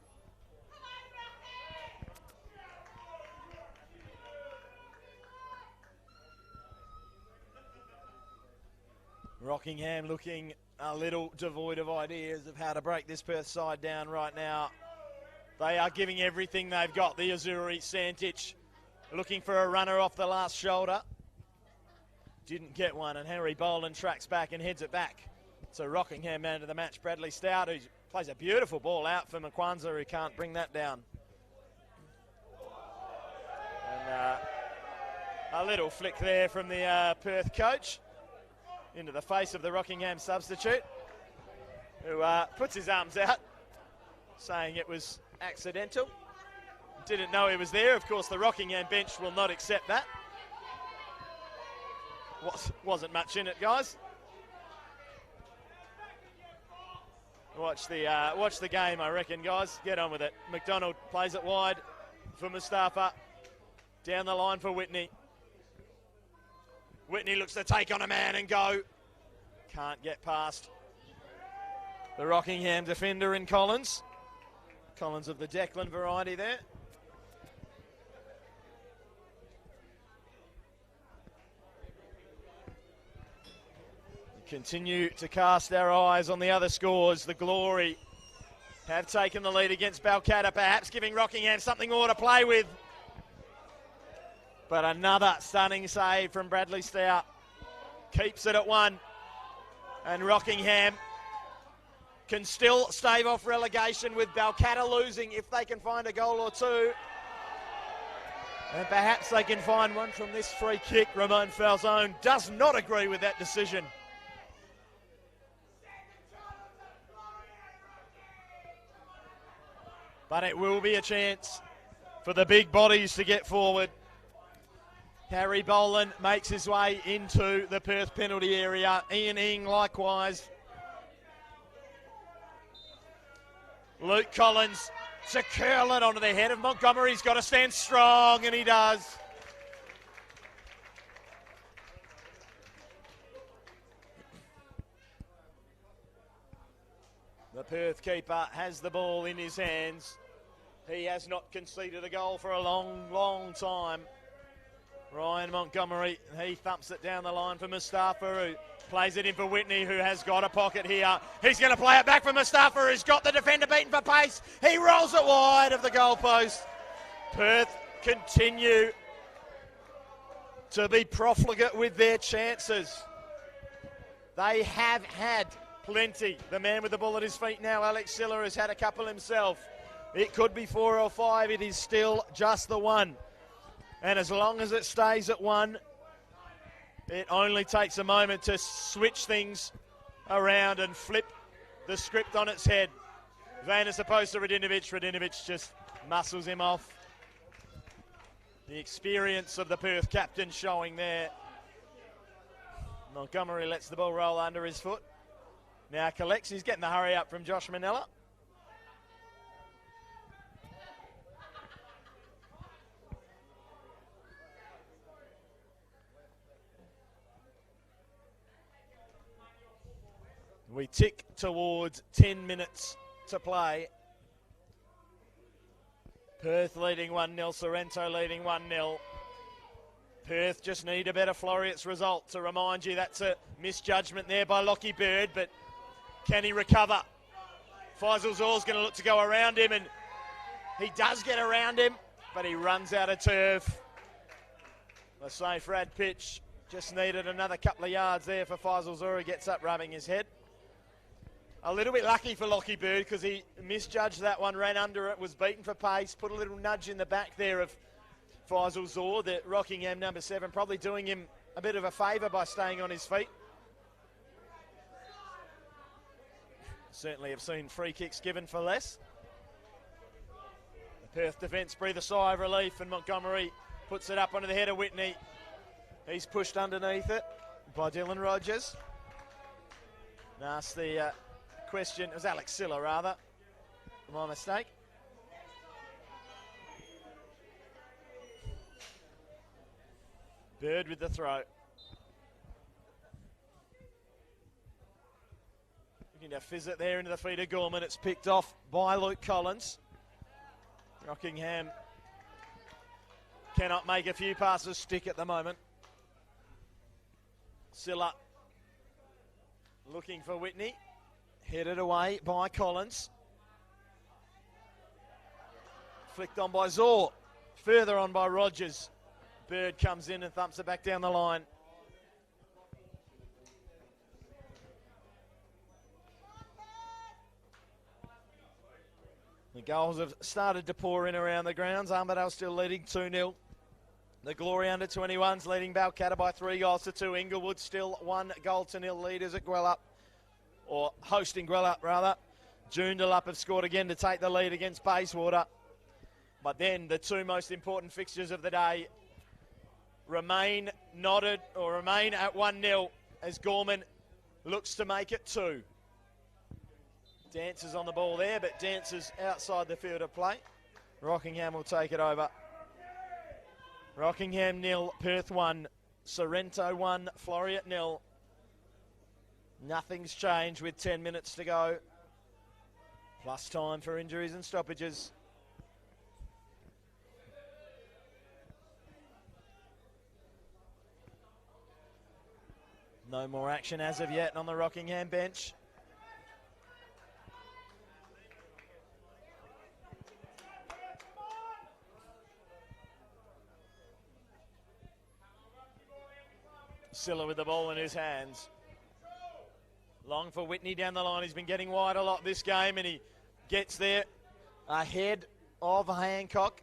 Rockingham looking a little devoid of ideas of how to break this Perth side down right now. They are giving everything they've got. The Azuri, Santic looking for a runner off the last shoulder. Didn't get one, and Harry Boland tracks back and heads it back. So Rockingham man of the match, Bradley Stout, who plays a beautiful ball out for Makwanza, who can't bring that down. And a little flick there from the Perth coach into the face of the Rockingham substitute, who puts his arms out, saying it was accidental. Didn't know he was there. Of course, the Rockingham bench will not accept that. Wasn't much in it, guys. Watch the game, I reckon, guys. Get on with it. McDonald plays it wide for Mustafa. Down the line for Whitney. Whitney looks to take on a man and go. Can't get past the Rockingham defender in Collins. Collins of the Declan variety there. Continue to cast our eyes on the other scores. The Glory have taken the lead against Balcatta, perhaps giving Rockingham something more to play with. But another stunning save from Bradley Stout. Keeps it at 1. And Rockingham can still stave off relegation with Balcatta losing if they can find a goal or two. And perhaps they can find one from this free kick. Ramon Falzone does not agree with that decision. But it will be a chance for the big bodies to get forward. Harry Boland makes his way into the Perth penalty area. Ian Ing likewise. Luke Collins to curl it onto the head of Montgomery. He's got to stand strong, and he does. The Perth keeper has the ball in his hands. He has not conceded a goal for a long, long time. Ryan Montgomery, he thumps it down the line for Mustafa, who plays it in for Whitney, who has got a pocket here. He's going to play it back for Mustafa, who's got the defender beaten for pace. He rolls it wide of the goalpost. Perth continue to be profligate with their chances. They have had plenty. The man with the ball at his feet now, Alex Siller, has had a couple himself. It could be 4 or 5. It is still just the 1. And as long as it stays at 1, it only takes a moment to switch things around and flip the script on its head. Van is opposed to Radinovic. Radinovic just muscles him off. The experience of the Perth captain showing there. Montgomery lets the ball roll under his foot. Now collects. He's getting the hurry up from Josh Manella. We tick towards 10 minutes to play. Perth leading 1-0, Sorrento leading 1-0. Perth just need a better Floriet's result. To remind you, that's a misjudgment there by Lockie Bird, but can he recover? Faisal Zor's going to look to go around him, and he does get around him, but he runs out of turf. The safe rad pitch just needed another couple of yards there for Faisal Zor, who gets up rubbing his head. A little bit lucky for Lockie Bird because he misjudged that one, ran under it, was beaten for pace, put a little nudge in the back there of Faisal Zor, the Rockingham number 7, probably doing him a bit of a favour by staying on his feet. Certainly have seen free kicks given for less. The Perth defence breathe a sigh of relief, and Montgomery puts it up onto the head of Whitney. He's pushed underneath it by Dylan Rogers. Asked the question, it was Alex Siller rather, my mistake. Bird with the throw. Looking to fizz it there into the feet of Gorman. It's picked off by Luke Collins. Rockingham cannot make a few passes stick at the moment. Siller looking for Whitney. Headed away by Collins. Flicked on by Zor. Further on by Rogers. Bird comes in and thumps it back down the line. The goals have started to pour in around the grounds. Armadale still leading 2-0. The Glory under-21s leading Balcatta by 3 goals to 2. Inglewood still 1 goal to 0 leaders at Gwelup. Or hosting Gwelup rather. Joondalup have scored again to take the lead against Bayswater. But then the two most important fixtures of the day remain knotted or remain at 1-0 as Gorman looks to make it 2. Dancers on the ball there, but Dancers outside the field of play. Rockingham will take it over. Rockingham 0, Perth 1, Sorrento 1, Floreat 0. Nothing's changed with 10 minutes to go. Plus time for injuries and stoppages. No more action as of yet on the Rockingham bench. Silla with the ball in his hands. Long for Whitney down the line. He's been getting wide a lot this game, and he gets there ahead of Hancock.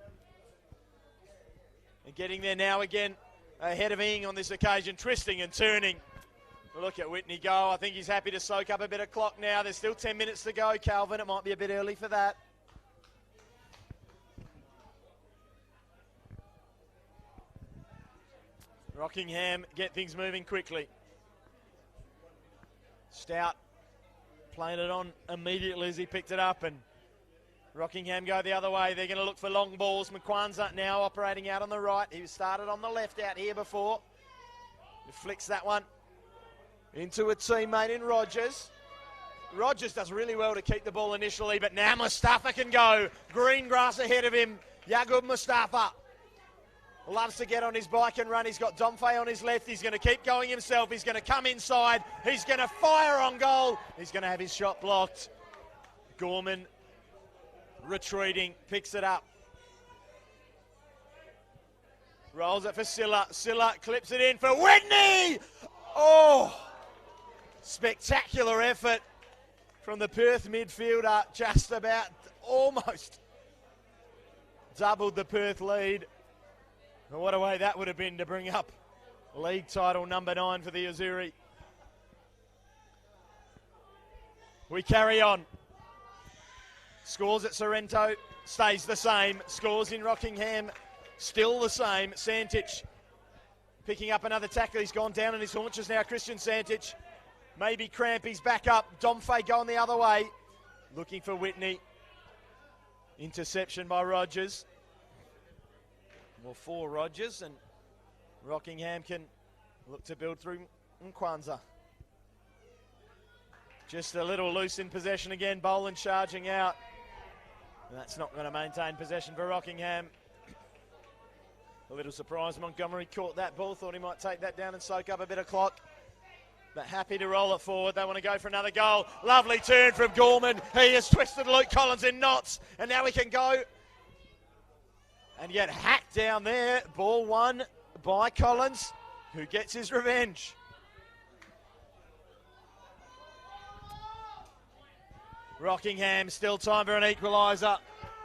And getting there now again ahead of Ing on this occasion, twisting and turning. Look at Whitney go. I think he's happy to soak up a bit of clock now. There's still 10 minutes to go, Calvin. It might be a bit early for that. Rockingham get things moving quickly. Stout playing it on immediately as he picked it up, and Rockingham go the other way. They're going to look for long balls. McQuanza now operating out on the right. He started on the left out here before. He flicks that one into a teammate in Rogers. Rogers does really well to keep the ball initially, but now Mustafa can go. Green grass ahead of him. Yaqub Mustafa loves to get on his bike and run. He's got Domfay on his left. He's going to keep going himself. He's going to come inside. He's going to fire on goal. He's going to have his shot blocked. Gorman retreating, picks it up. Rolls it for Silla. Silla clips it in for Whitney. Oh, spectacular effort from the Perth midfielder. Just about almost doubled the Perth lead. And what a way that would have been to bring up league title number 9 for the Azzurri. We carry on. Scores at Sorrento stays the same. Scores in Rockingham still the same. Santich picking up another tackle. He's gone down on his haunches now. Christian Santich. Maybe cramp. He's back up. Domfay going the other way. Looking for Whitney. Interception by Rogers. Well, for Rogers, and Rockingham can look to build through Nkwanza. Just a little loose in possession again. Boland charging out. And that's not going to maintain possession for Rockingham. A little surprised Montgomery caught that ball. Thought he might take that down and soak up a bit of clock. But happy to roll it forward. They want to go for another goal. Lovely turn from Gorman. He has twisted Luke Collins in knots. And now he can go and get hacked down there. Ball won by Collins, who gets his revenge. Rockingham, still time for an equaliser.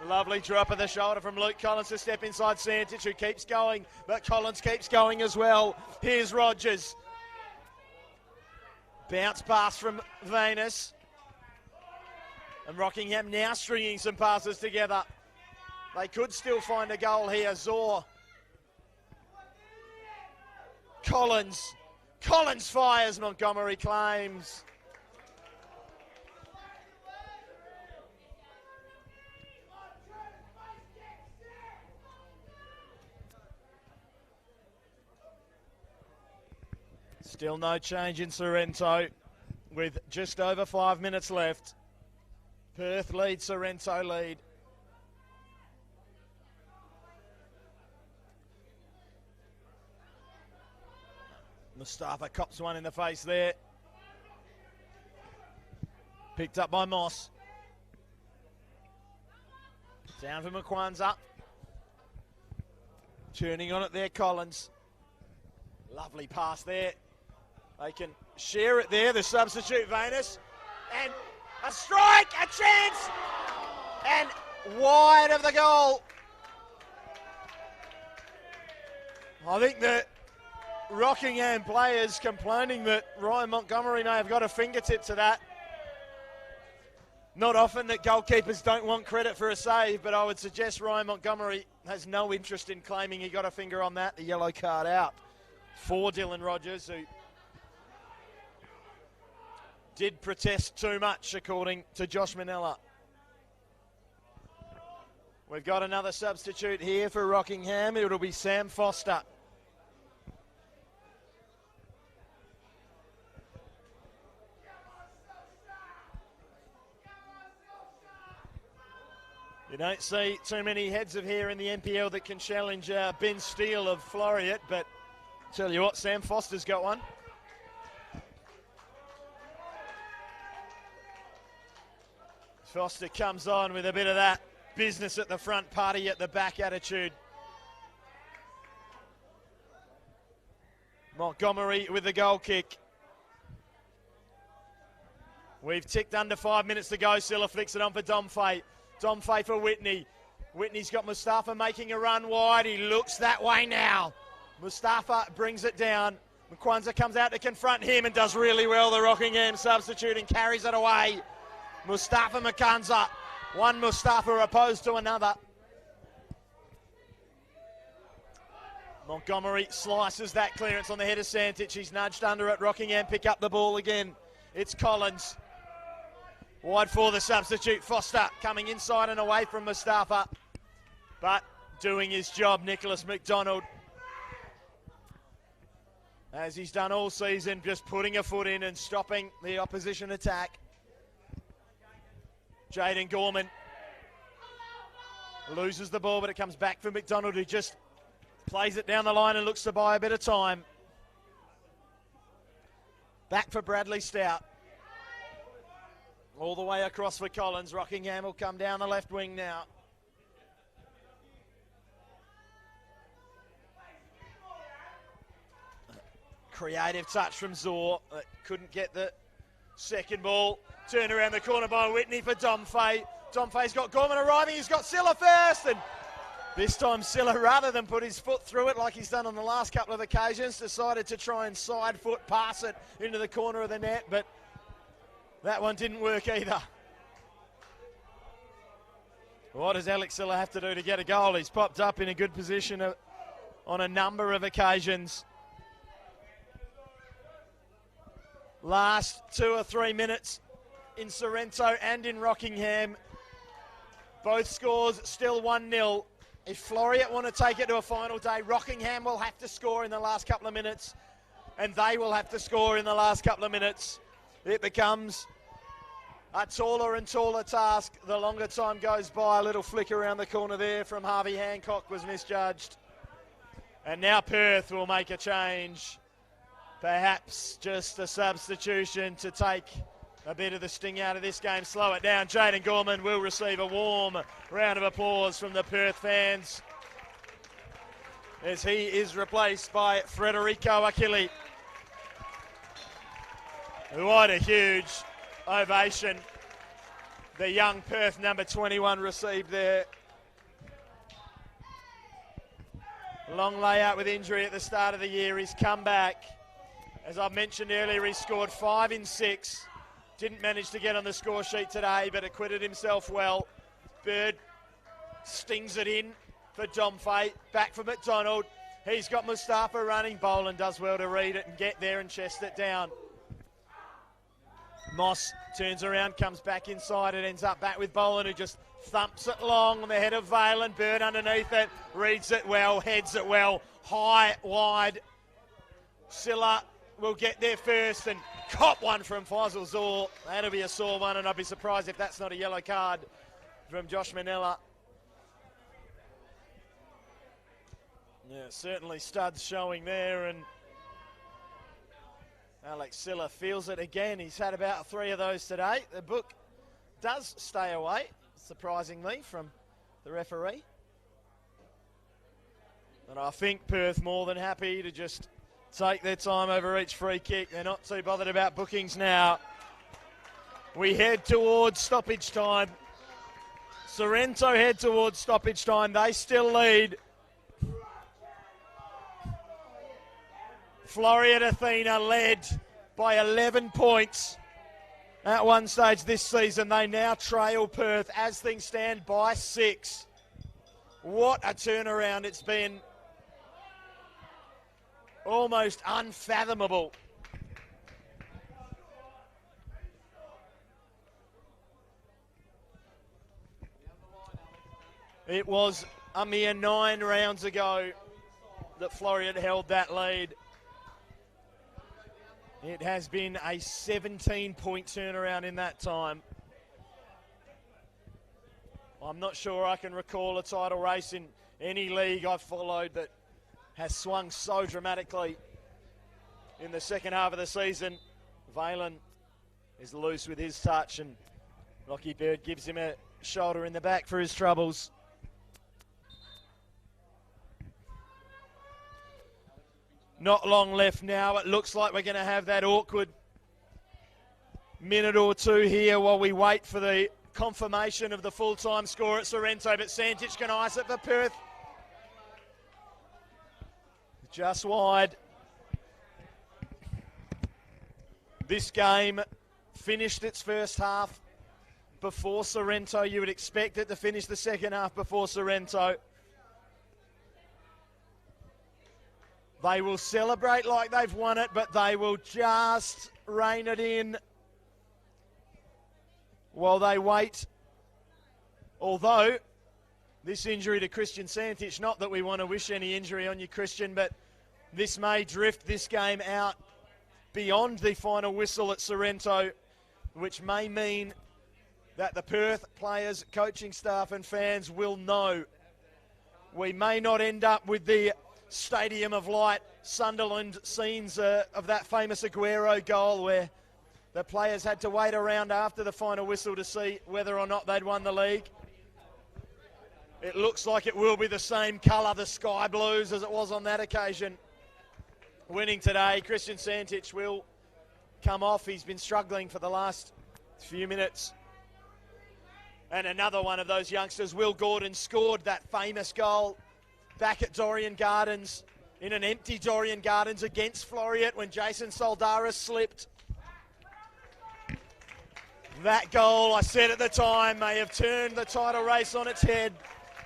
Lovely drop of the shoulder from Luke Collins to step inside Santich, who keeps going, but Collins keeps going as well. Here's Rogers. Bounce pass from Venus. And Rockingham now stringing some passes together. They could still find a goal here. Zor. Collins. Collins fires, Montgomery claims. Still no change in Sorrento with just over 5 minutes left. Perth lead, Sorrento lead. Mustafa cops one in the face there. Picked up by Moss. Down for McQuanza. Turning on it there, Collins. Lovely pass there. They can share it there, the substitute Venus. And a strike, a chance! And wide of the goal. I think that Rockingham players complaining that Ryan Montgomery may have got a fingertip to that. Not often that goalkeepers don't want credit for a save, but I would suggest Ryan Montgomery has no interest in claiming he got a finger on that. The yellow card out for Dylan Rogers, who did protest too much, according to Josh Manella. We've got another substitute here for Rockingham. It'll be Sam Foster. You don't see too many heads of hair in the NPL that can challenge Ben Steele of Floriat, but tell you what, Sam Foster's got one. Foster comes on with a bit of that business at the front, party at the back attitude. Montgomery with the goal kick. We've ticked under 5 minutes to go. Silla flicks it on for Domfay. Domfay for Whitney. Whitney's got Mustafa making a run wide. He looks that way now. Mustafa brings it down. Mkwanza comes out to confront him and does really well, the Rockingham substitute, and carries it away. Mustafa Mkwanza. One Mustafa opposed to another. Montgomery slices that clearance on the head of Santich. He's nudged under it. Rockingham pick up the ball again. It's Collins. Wide for the substitute. Foster coming inside and away from Mustafa, but doing his job, Nicholas McDonald, as he's done all season, just putting a foot in and stopping the opposition attack. Jaden Gorman loses the ball, but it comes back for McDonald, who just plays it down the line and looks to buy a bit of time. Back for Bradley Stout. All the way across for Collins. Rockingham will come down the left wing now. Creative touch from Zor. Couldn't get the second ball. Turned around the corner by Whitney for Domfay. Domfay's got Gorman arriving. He's got Silla first. And this time Silla, rather than put his foot through it like he's done on the last couple of occasions, decided to try and side foot pass it into the corner of the net. But that one didn't work either. What does Alex Silla have to do to get a goal? He's popped up in a good position on a number of occasions. Last 2 or 3 minutes in Sorrento and in Rockingham. Both scores still 1-0. If Floriat want to take it to a final day, Rockingham will have to score in the last couple of minutes, and they will have to score in the last couple of minutes. It becomes a taller and taller task the longer time goes by. A little flick around the corner there from Harvey Hancock was misjudged. And now Perth will make a change. Perhaps just a substitution to take a bit of the sting out of this game, slow it down. Jaden Gorman will receive a warm round of applause from the Perth fans as he is replaced by Federico Achille. What a huge ovation the young Perth number 21 received there. Long layout with injury at the start of the year. He's come back. As I mentioned earlier, he scored 5 in 6. Didn't manage to get on the score sheet today, but acquitted himself well. Bird stings it in for Domfay. Back for McDonald. He's got Mustafa running. Boland does well to read it and get there and chest it down. Moss turns around, comes back inside. It ends up back with Boland, who just thumps it long on the head of Valen. Bird underneath it. Reads it well, heads it well. High, wide. Silla will get there first and cop one from Faisal Zor. That'll be a sore one, and I'd be surprised if that's not a yellow card from Josh Manella. Yeah, certainly studs showing there, and Alex Silla feels it again. He's had about 3 of those today. The book does stay away, surprisingly, from the referee. And I think Perth more than happy to just take their time over each free kick. They're not too bothered about bookings now. We head towards stoppage time. Sorrento head towards stoppage time. They still lead. Floriat Athena led by 11 points. At one stage this season, they now trail Perth as things stand by 6. What a turnaround it's been. Almost unfathomable. It was a mere 9 rounds ago that Florian held that lead. It has been a 17-point turnaround in that time. I'm not sure I can recall a title race in any league I've followed that has swung so dramatically in the second half of the season. Valen is loose with his touch, and Rocky Bird gives him a shoulder in the back for his troubles. Not long left now. It looks like we're going to have that awkward minute or two here while we wait for the confirmation of the full-time score at Sorrento, but Santic can ice it for Perth. Just wide. This game finished its first half before Sorrento. You would expect it to finish the second half before Sorrento. They will celebrate like they've won it, but they will just rein it in while they wait. Although, this injury to Christian Santic, not that we want to wish any injury on you, Christian, but this may drift this game out beyond the final whistle at Sorrento, which may mean that the Perth players, coaching staff and fans will know. We may not end up with the Stadium of Light, Sunderland scenes of that famous Aguero goal where the players had to wait around after the final whistle to see whether or not they'd won the league. It looks like it will be the same colour, the sky blues, as it was on that occasion. Winning today, Christian Santic will come off. He's been struggling for the last few minutes. And another one of those youngsters, Will Gordon, scored that famous goal back at Dorrien Gardens, in an empty Dorrien Gardens against Floriat when Jason Soldaris slipped. That goal, I said at the time, may have turned the title race on its head.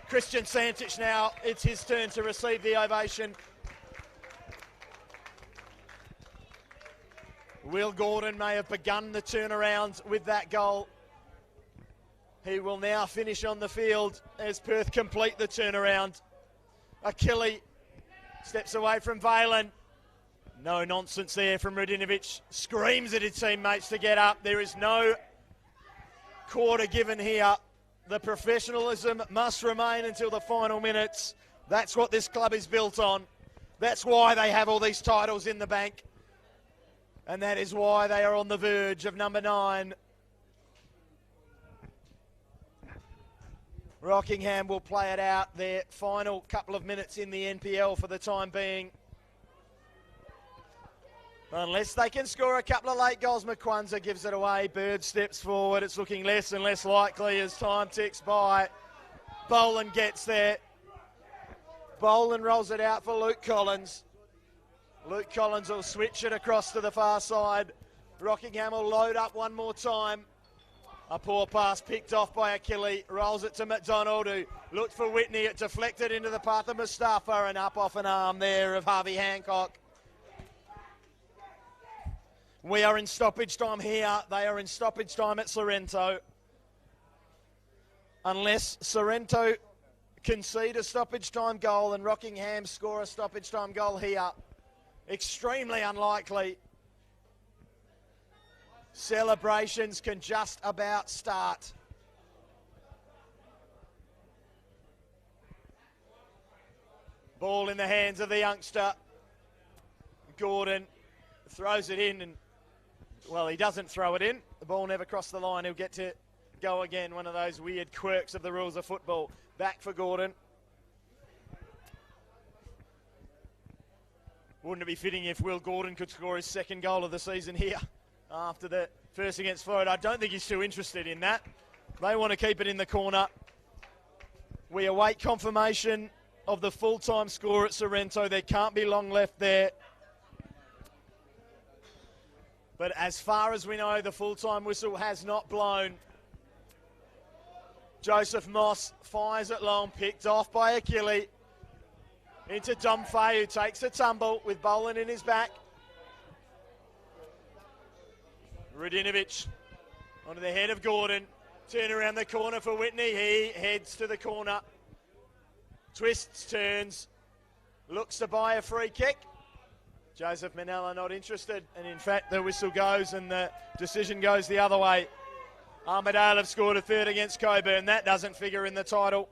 Christian Santic now, it's his turn to receive the ovation. Will Gordon may have begun the turnaround with that goal. He will now finish on the field as Perth complete the turnaround. Achille steps away from Valen. No nonsense there from Radinovic. Screams at his teammates to get up. There is no quarter given here. The professionalism must remain until the final minutes. That's what this club is built on. That's why they have all these titles in the bank. And that is why they are on the verge of number 9. Rockingham will play it out, their final couple of minutes in the NPL for the time being. Unless they can score a couple of late goals, Makwanza gives it away. Bird steps forward. It's looking less and less likely as time ticks by. Boland gets there. Boland rolls it out for Luke Collins. Luke Collins will switch it across to the far side. Rockingham will load up one more time. A poor pass picked off by Achille. Rolls it to McDonald, who looked for Whitney. It deflected into the path of Mustafa, and up off an arm there of Harvey Hancock. We are in stoppage time here. They are in stoppage time at Sorrento. Unless Sorrento concede a stoppage time goal and Rockingham score a stoppage time goal here. Extremely unlikely. Celebrations can just about start. Ball in the hands of the youngster. Gordon throws it in, and well, he doesn't throw it in. The ball never crossed the line. He'll get to go again. One of those weird quirks of the rules of football. Back for Gordon. Wouldn't it be fitting if Will Gordon could score his second goal of the season here after the first against Florida? I don't think he's too interested in that. They want to keep it in the corner. We await confirmation of the full-time score at Sorrento. There can't be long left there. But as far as we know, the full-time whistle has not blown. Joseph Moss fires it long, picked off by Achille. Into Domfay, who takes a tumble with Boland in his back. Radinovic onto the head of Gordon. Turn around the corner for Whitney. He heads to the corner. Twists, turns. Looks to buy a free kick. Joseph Manella not interested. And in fact, the whistle goes and the decision goes the other way. Armidale have scored a third against Coburn. That doesn't figure in the title.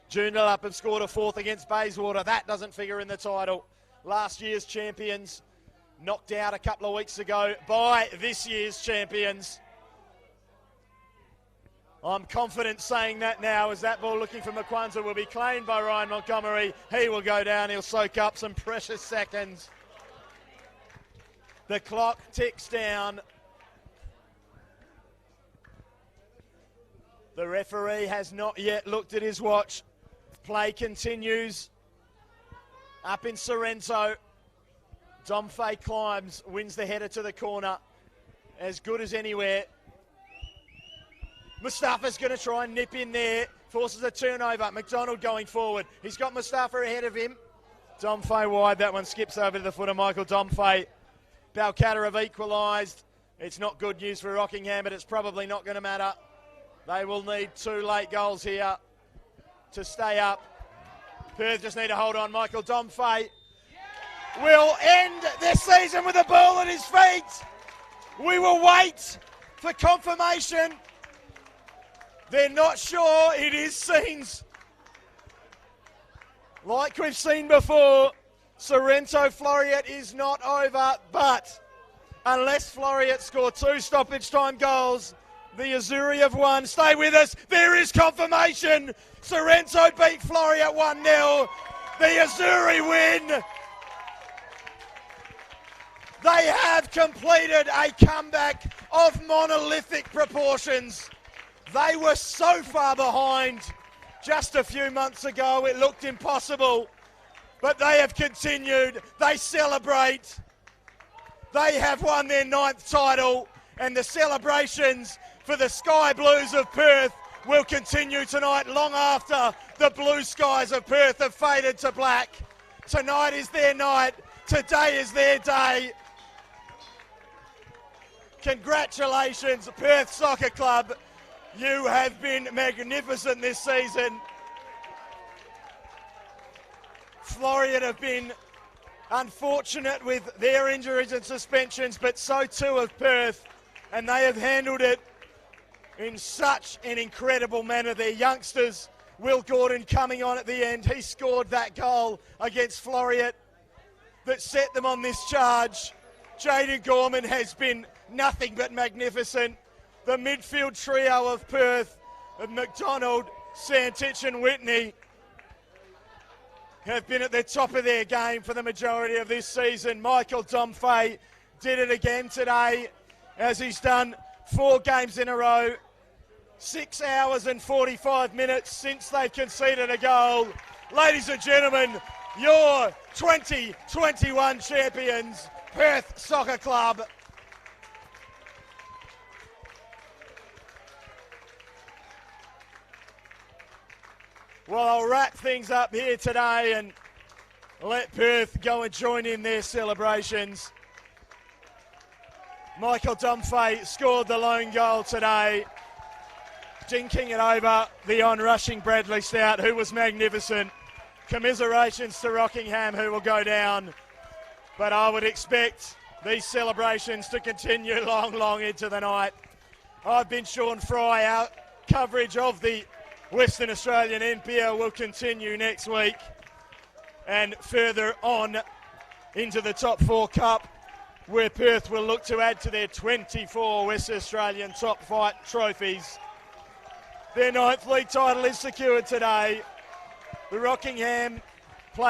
Joondalup have scored a fourth against Bayswater. That doesn't figure in the title. Last year's champions knocked out a couple of weeks ago by this year's champions. I'm confident saying that now as that ball looking for Makwanza will be claimed by Ryan Montgomery. He will go down. He'll soak up some precious seconds. The clock ticks down. The referee has not yet looked at his watch. Play continues. Up in Sorrento. Domfay climbs, wins the header to the corner. As good as anywhere. Mustafa's going to try and nip in there. Forces a turnover. McDonald going forward. He's got Mustafa ahead of him. Domfay wide. That one skips over to the foot of Michael Domfay. Balcatta have equalised. It's not good news for Rockingham, but it's probably not going to matter. They will need 2 late goals here to stay up. Perth just need to hold on. Michael Domfay will end this season with a ball at his feet. We will wait for confirmation. They're not sure. It is scenes like we've seen before. Sorrento Floriat is not over, but unless Floriat score 2 stoppage time goals, the Azzurri have won. Stay with us. There is confirmation. Sorrento beat Floriat 1-0. The Azzurri win. They have completed a comeback of monolithic proportions. They were so far behind just a few months ago. It looked impossible. But they have continued. They celebrate. They have won their 9th title. And the celebrations for the Sky Blues of Perth will continue tonight, long after the blue skies of Perth have faded to black. Tonight is their night. Today is their day. Congratulations, Perth Soccer Club. You have been magnificent this season. Florian have been unfortunate with their injuries and suspensions, but so too have Perth, and they have handled it in such an incredible manner. Their youngsters, Will Gordon coming on at the end, he scored that goal against Floriat that set them on this charge. Jaden Gorman has been nothing but magnificent. The midfield trio of Perth, of McDonald, Santich and Whitney, have been at the top of their game for the majority of this season. Michael Domfay did it again today, as he's done 4 games in a row. 6 hours and 45 minutes since they've conceded a goal. Ladies and gentlemen, your 2021 champions, Perth Soccer Club. Well, I'll wrap things up here today and let Perth go and join in their celebrations. Michael Domfay scored the lone goal today, dinking it over the on-rushing Bradley Stout, who was magnificent. Commiserations to Rockingham, who will go down. But I would expect these celebrations to continue long into the night. I've been Sean Fry. Our coverage of the Western Australian NPL will continue next week and further on into the Top 4 Cup, where Perth will look to add to their 24 Western Australian top flight trophies. Their 9th league title is secured today. The Rockingham